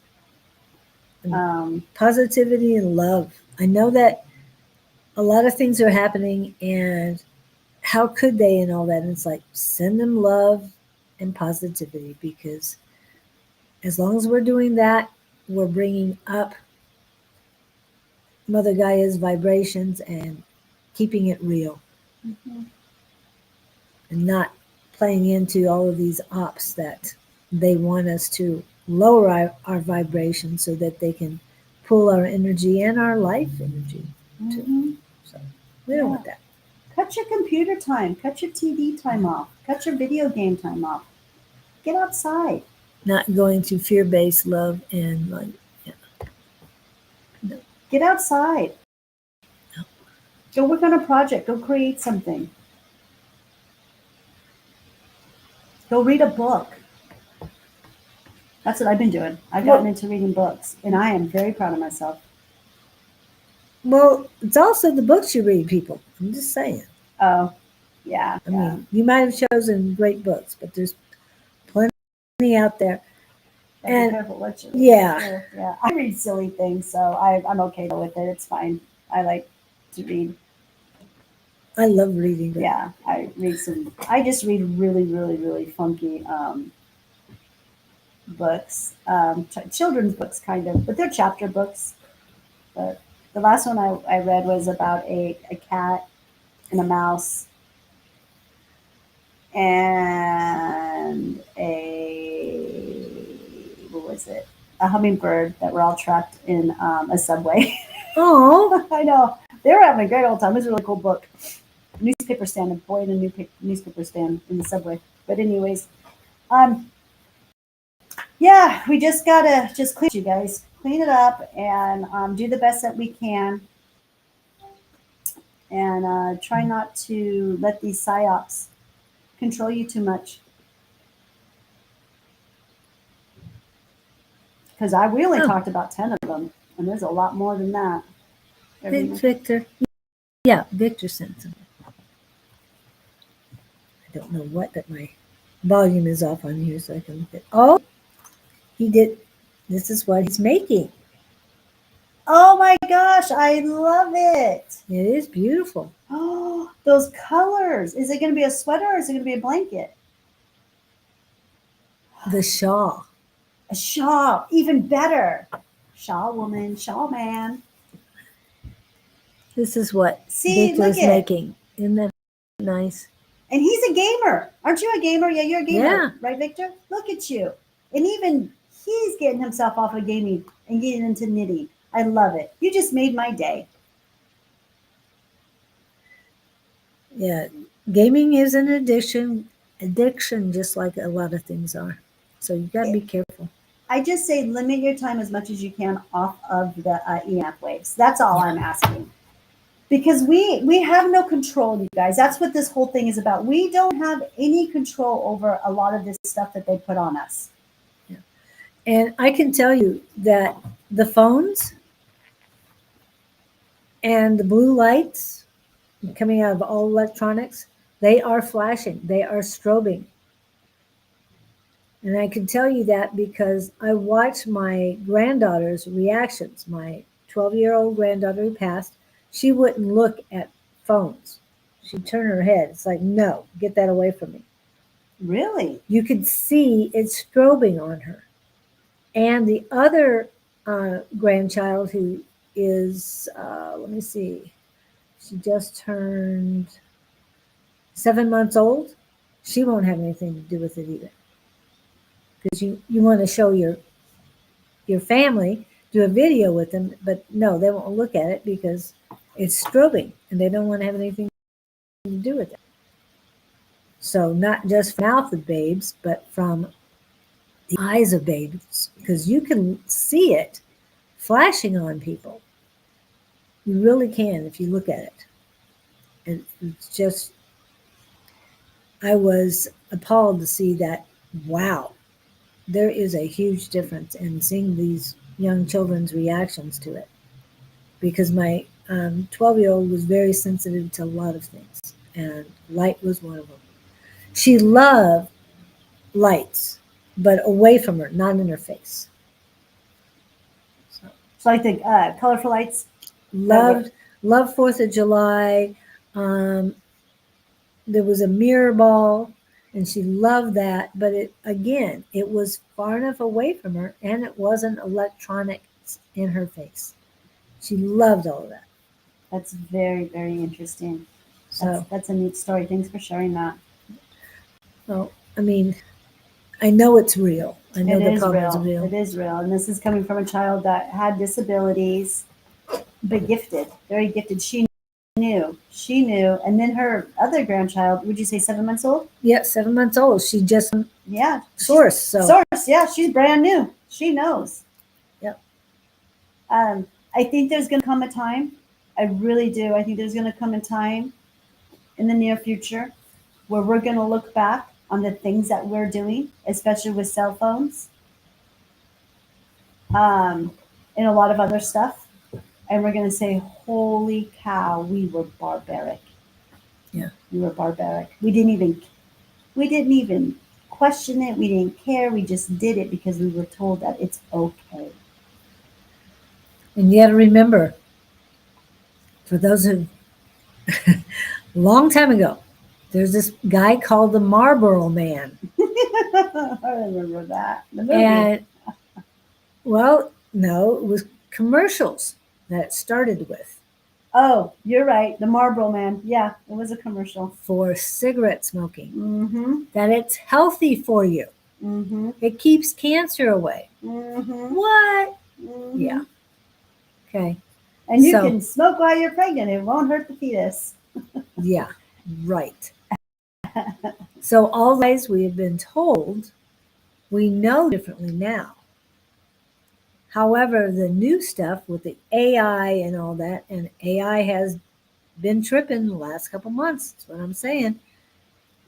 Positivity and love. I know that a lot of things are happening, and how could they and all that? And it's like, send them love and positivity, because as long as we're doing that, we're bringing up Mother Gaia's vibrations and keeping it real, Mhm. and not playing into all of these ops that they want us to lower our vibration so that they can pull our energy and our life energy too. Mhm. So we don't want that. Cut your computer time. Cut your TV time off. Cut your video game time off. Get outside. Not going to fear-based love and like, yeah. No. Get outside. No. Go work on a project. Go create something. Go read a book. That's what I've been doing. I've gotten into reading books, and I am very proud of myself. Well, it's also the books you read, people. I'm just saying. Oh, yeah. I mean, you might have chosen great books, but there's plenty out there. And be careful what you read. Yeah. Yeah. I read silly things, so I'm okay with it. It's fine. I like to read. I love reading. Yeah, I just read really, really, really funky books, children's books, kind of, but they're chapter books. But the last one I read was about a cat and a mouse and what was it? A hummingbird that were all trapped in a subway. Oh, I know. They were having a great old time. It was a really cool book. Newspaper stand, a boy in a newspaper stand in the subway. But anyways, yeah, we just gotta clean it, you guys. Clean it up and do the best that we can. And try not to let these psyops control you too much. Because we only talked about 10 of them, and there's a lot more than that. it's Victor. Yeah, Victor sent some. I don't know what, but my volume is off on here, so I can look at. Oh, he did. This is what he's making. Oh my gosh, I love it. It is beautiful. Oh, those colors. Is it going to be a sweater or is it going to be a blanket? The shawl. A shawl, even better. Shawl woman, shawl man. This is what See, Victor is making. Isn't that nice? And he's a gamer. Aren't you a gamer? Yeah, you're a gamer. Yeah. Right, Victor? Look at you. And even he's getting himself off of gaming and getting into knitting. I love it. You just made my day. Yeah, gaming is an addiction, just like a lot of things are. So you got to be careful. I just say limit your time as much as you can off of the EMF waves. That's all I'm asking. Because we have no control, you guys. That's what this whole thing is about. We don't have any control over a lot of this stuff that they put on us. Yeah. And I can tell you that the phones and the blue lights coming out of all electronics, they are flashing. They are strobing. And I can tell you that because I watched my granddaughter's reactions. My 12-year-old granddaughter who passed, she wouldn't look at phones. She'd turn her head. It's like, no, get that away from me. Really? You could see it strobing on her. And the other grandchild who is, let me see, she just turned 7 months old. She won't have anything to do with it either. Because you want to show your family, do a video with them, but no, they won't look at it because it's strobing and they don't want to have anything to do with it. So not just from mouth of babes, but from the eyes of babies, because you can see it flashing on people. You really can if you look at it. And it's just, I was appalled to see that. Wow, there is a huge difference in seeing these young children's reactions to it. Because my 12-year-old was very sensitive to a lot of things, and light was one of them. She loved lights, but away from her, not in her face. So, So like the colorful lights. loved 4th of July. There was a mirror ball, and she loved that. But it was far enough away from her, and it wasn't electronics in her face. She loved all of that. That's very, very interesting. So, That's a neat story. Thanks for sharing that. well, I mean, I know it's real. I know It the is comments are real. real. It is real. And this is coming from a child that had disabilities, but gifted, very gifted. She knew. And then her other grandchild, would you say 7 months old? Yeah, 7 months old. She just Yeah. source. So Source, yeah, she's brand new. She knows. Yep. I think there's going to come a time. I really do. I think there's going to come a time in the near future where we're going to look back on the things that we're doing, especially with cell phones, and a lot of other stuff. And we're going to say, holy cow, we were barbaric. Yeah. We were barbaric. We didn't even question it. We didn't care. We just did it because we were told that it's okay. and you got to remember, for those who long time ago, there's this guy called the Marlboro Man. I remember that. The movie. And well, no, it was commercials that it started with Oh, you're right. The Marlboro Man. Yeah, it was a commercial. for cigarette smoking. Mm-hmm. That it's healthy for you. Mm-hmm. It keeps cancer away. Mm-hmm. What? Mm-hmm. Yeah. Okay. And you So- can smoke while you're pregnant. It won't hurt the fetus. Yeah, right. So all the lies we have been told, we know differently now. However, the new stuff with the AI and all that, and AI has been tripping the last couple months. That's what I'm saying.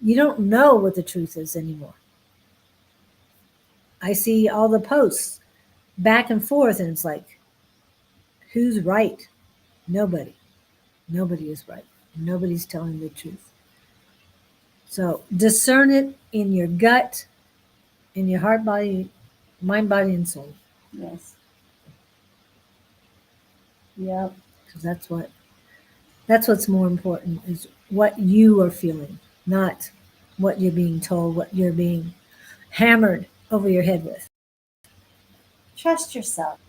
You don't know what the truth is anymore. I see all the posts back and forth, and it's like, who's right? Nobody. Nobody is right. Nobody's telling the truth. So discern it in your gut, in your heart, body, mind, body, and soul. Yes. Yep. Because that's what's more important is what you are feeling, not what you're being told, what you're being hammered over your head with. Trust yourself.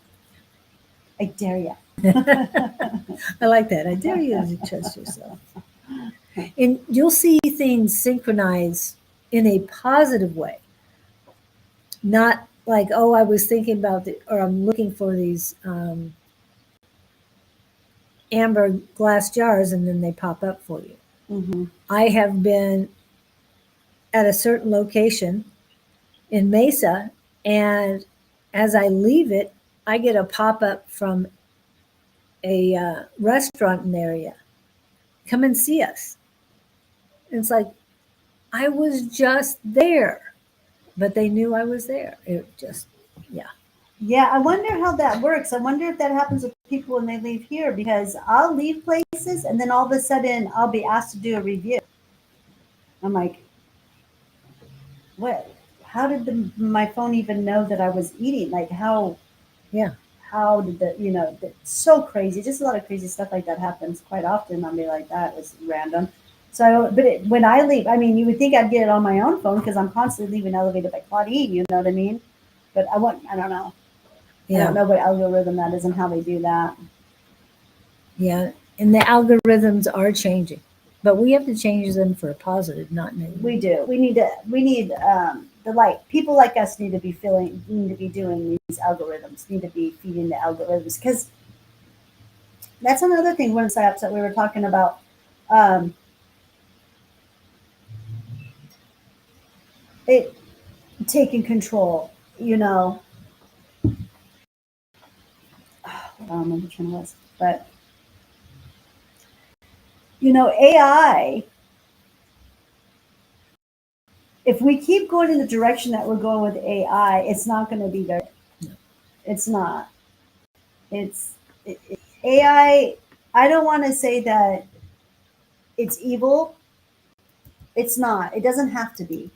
I dare you. I like that. I dare you to trust yourself. And you'll see things synchronize in a positive way. Not like, oh, I was thinking about or I'm looking for these amber glass jars, and then they pop up for you. Mm-hmm. I have been at a certain location in Mesa, and as I leave it, I get a pop up from a restaurant in the area. Come and see us. It's like, I was just there, but they knew I was there. It just, yeah. Yeah, I wonder how that works. I wonder if that happens with people when they leave here, because I'll leave places and then all of a sudden I'll be asked to do a review. I'm like, what? How did my phone even know that I was eating? Like how? Yeah. How did it's so crazy. Just a lot of crazy stuff like that happens quite often. I'll be like, that was random. So, when I leave, I mean, you would think I'd get it on my own phone because I'm constantly leaving Elevated by Claudene, you know what I mean? But I don't know. I Yeah. don't know what algorithm that is and how they do that. Yeah. And the algorithms are changing, but we have to change them for a positive, not negative. We do. We need the light. People like us need to be doing these algorithms, need to be feeding the algorithms. Because that's another thing, one of the psyops that we were talking about. It taking control. you know, I don't remember which one it was, but AI, if we keep going in the direction that we're going with AI, it's not going to be very, it's not. It's AI. I don't want to say that it's evil. It's not. It doesn't have to be.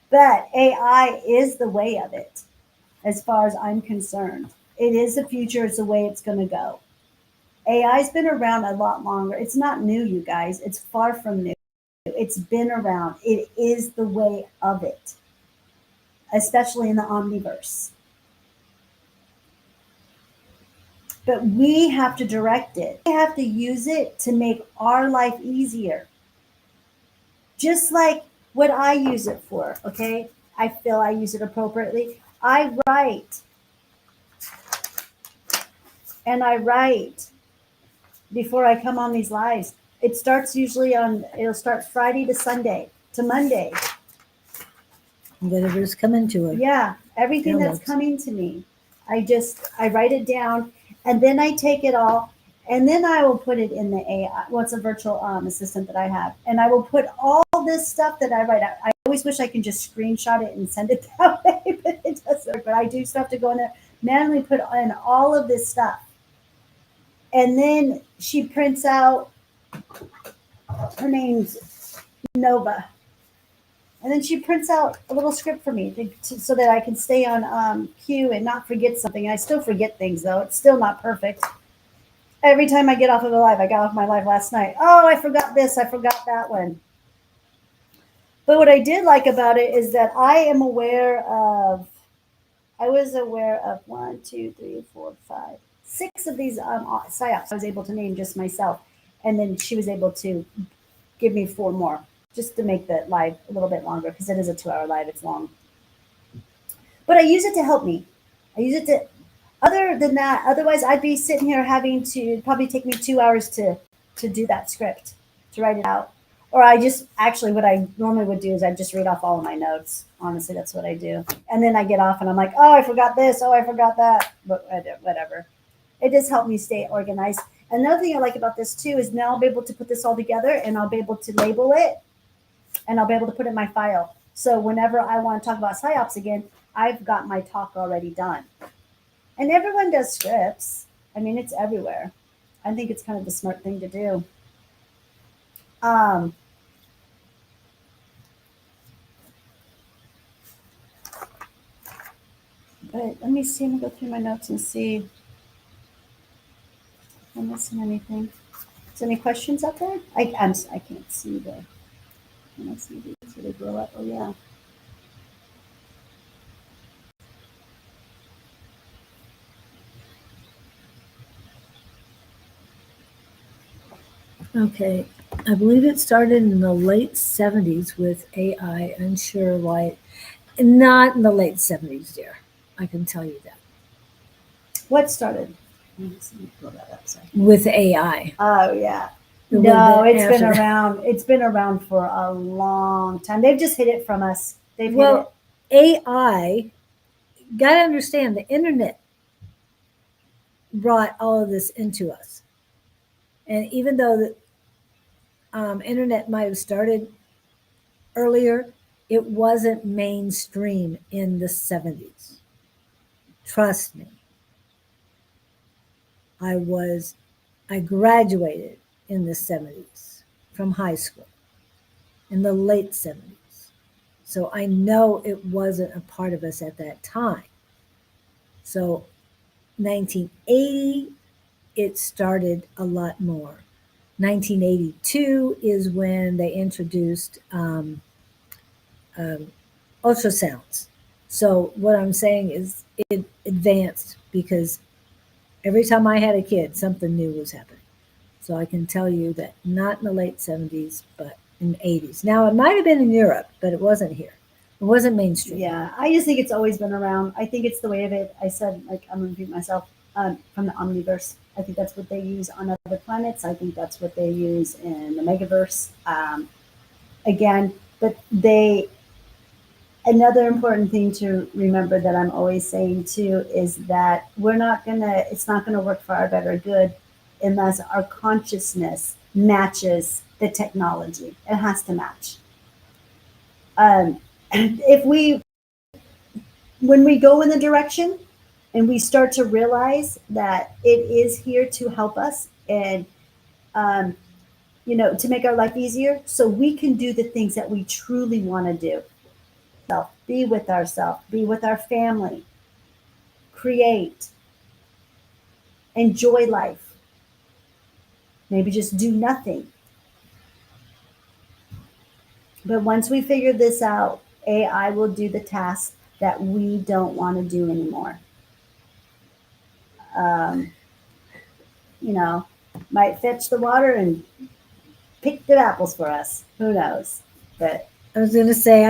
But AI is the way of it, as far as I'm concerned. It is the future. It's the way it's going to go. AI's been around a lot longer. It's not new, you guys. It's far from new. It's been around. It is the way of it, especially in the omniverse. But we have to direct it. We have to use it to make our life easier. Just like what I use it for, okay? I feel I use it appropriately. I write. And I write before I come on these lives. It starts usually it'll start Friday to Sunday to Monday. Whatever's coming to it. Yeah, everything that's coming to me. I write it down, and then I take it all, and then I will put it in the AI. What's a virtual assistant that I have, and I will put all this stuff that I write. I always wish I can just screenshot it and send it that way, but it doesn't work. But I do stuff to go in there, manually put in all of this stuff, and then she prints out. Her name's Nova. And then she prints out a little script for me so that I can stay on cue and not forget something. I still forget things, though. It's still not perfect. Every time I get off of a live, I got off my live last night. Oh, I forgot this. I forgot that one. But what I did like about it is that I was aware of 1, 2, 3, 4, 5, 6 of these psyops I was able to name just myself. And then she was able to give me 4 more, just to make the live a little bit longer, because it is a 2-hour live. It's long. But I use it to help me. I use it to, other than that, otherwise I'd be sitting here having to probably take me 2 hours to do that script, to write it out. Or I just, actually what I normally would do is I'd just read off all of my notes. Honestly, that's what I do. And then I get off and I'm like, oh, I forgot this. Oh, I forgot that. But whatever. It just helped me stay organized. Another thing I like about this too is now I'll be able to put this all together, and I'll be able to label it, and I'll be able to put it in my file. So whenever I want to talk about psyops again, I've got my talk already done. And everyone does scripts. I mean, it's everywhere. I think it's kind of the smart thing to do. But let me see. I'm gonna go through my notes and see if I'm missing anything. Is there any questions out there? I can't see the. Can I see these? Do they grow up? Oh yeah. Okay. I believe it started in the late 70s with AI. Unsure why. Not in the late 70s, dear. I can tell you that. What started? Let me pull that up. Sorry. With AI. Oh yeah. A little No, bit it's been after. around. It's been around for a long time. They've just hid it from us. They've hid it. Well, AI, got to understand, the internet brought all of this into us. And even though the internet might have started earlier, it wasn't mainstream in the 70s. Trust me. I graduated in the 70s from high school, in the late 70s. So I know it wasn't a part of us at that time. So 1980, it started a lot more. 1982 is when they introduced ultrasounds. So what I'm saying is it advanced because every time I had a kid, something new was happening. So I can tell you that not in the late 70s, but in the 80s. Now, it might have been in Europe, but it wasn't here. It wasn't mainstream. Yeah, I just think it's always been around. I think it's the way of it. I said, like, I'm going to repeat myself, from the omniverse. I think that's what they use on other planets. I think that's what they use in the megaverse. Again, but Another important thing to remember that I'm always saying too is that it's not gonna work for our better good unless our consciousness matches the technology. It has to match. If we, when we go in the direction and we start to realize that it is here to help us and, um, to make our life easier so we can do the things that we truly want to do. Be with ourselves, be with our family, create, enjoy life, maybe just do nothing. But once we figure this out, AI will do the tasks that we don't want to do anymore. Um, you know, might fetch the water and pick the apples for us. Who knows? But I was going to say,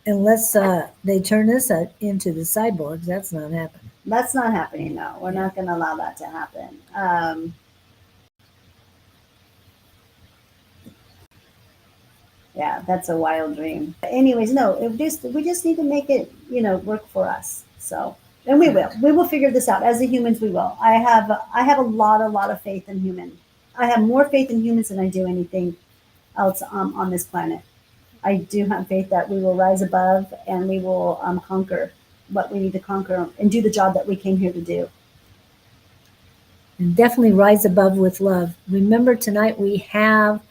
unless they turn us into the cyborgs, that's not happening. that's not happening. No, we're not going to allow that to happen. Yeah, that's a wild dream. Anyways, no, we just need to make it, work for us. So, and we will. We will figure this out. As the humans, we will. I have a lot of faith in humans. I have more faith in humans than I do anything else on this planet. I do have faith that we will rise above and we will conquer what we need to conquer and do the job that we came here to do. And definitely rise above with love. Remember, tonight we have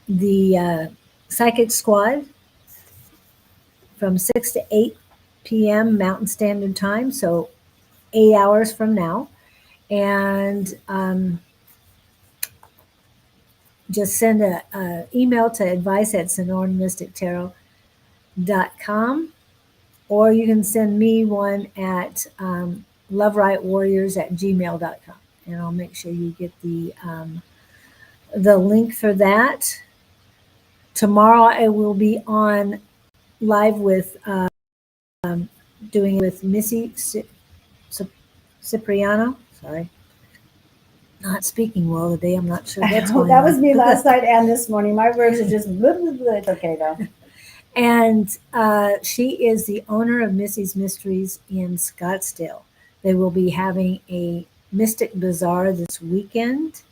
the Psychic Squad from 6 to 8 p.m. Mountain Standard Time, so 8 hours from now. And just send an email to advice@sonoramystictarot.com, or you can send me one at loverightwarriors@gmail.com, and I'll make sure you get the link for that. Tomorrow I will be on live with doing it with Missy Cipriano. Sorry, not speaking well today. I'm not sure what's going That on. was me last night and this morning. My words are just blah, blah, blah. It's okay though. And she is the owner of Missy's Mysteries in Scottsdale. They will be having a Mystic Bazaar this weekend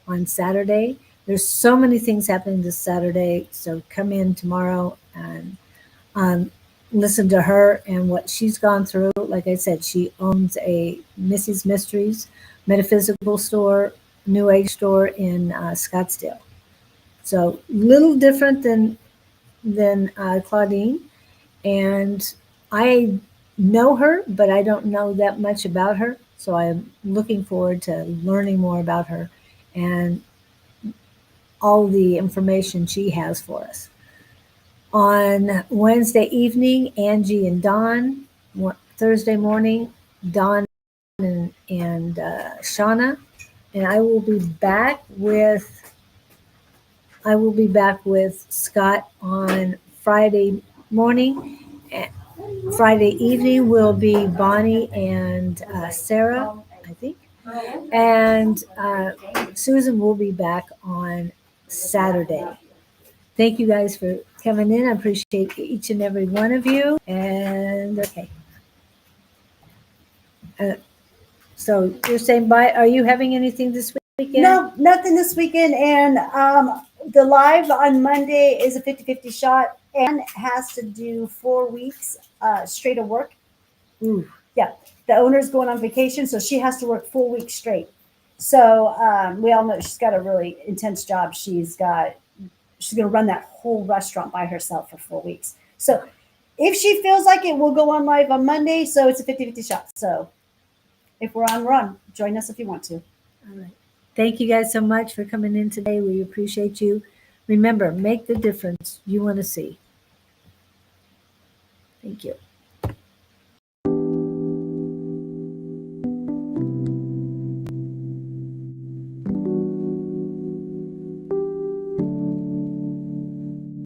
on Saturday. There's so many things happening this Saturday, so come in tomorrow and listen to her and what she's gone through. Like I said, she owns a Missy's Mysteries metaphysical store, New Age store in Scottsdale. So little different than Claudene, and I know her, but I don't know that much about her. So I'm looking forward to learning more about her and all the information she has for us. On Wednesday evening, Angie and Don. Thursday morning, Don and Shauna. And I will be back with Scott on Friday morning. Friday evening will be Bonnie and Sarah, I think. And Susan will be back on Saturday. Thank you guys for coming in. I appreciate each and every one of you. And okay. So you're saying bye. Are you having anything this weekend? No, nothing this weekend. And the live on Monday is a 50-50 shot and has to do 4 weeks straight of work. Ooh. Yeah. The owner's going on vacation, so she has to work 4 weeks straight. So we all know she's got a really intense job. She's going to run that whole restaurant by herself for 4 weeks. So if she feels like it, we'll go on live on Monday. So it's a 50-50 shot. So if we're on. Join us if you want to. All right. Thank you guys so much for coming in today. We appreciate you. Remember, make the difference you want to see. Thank you.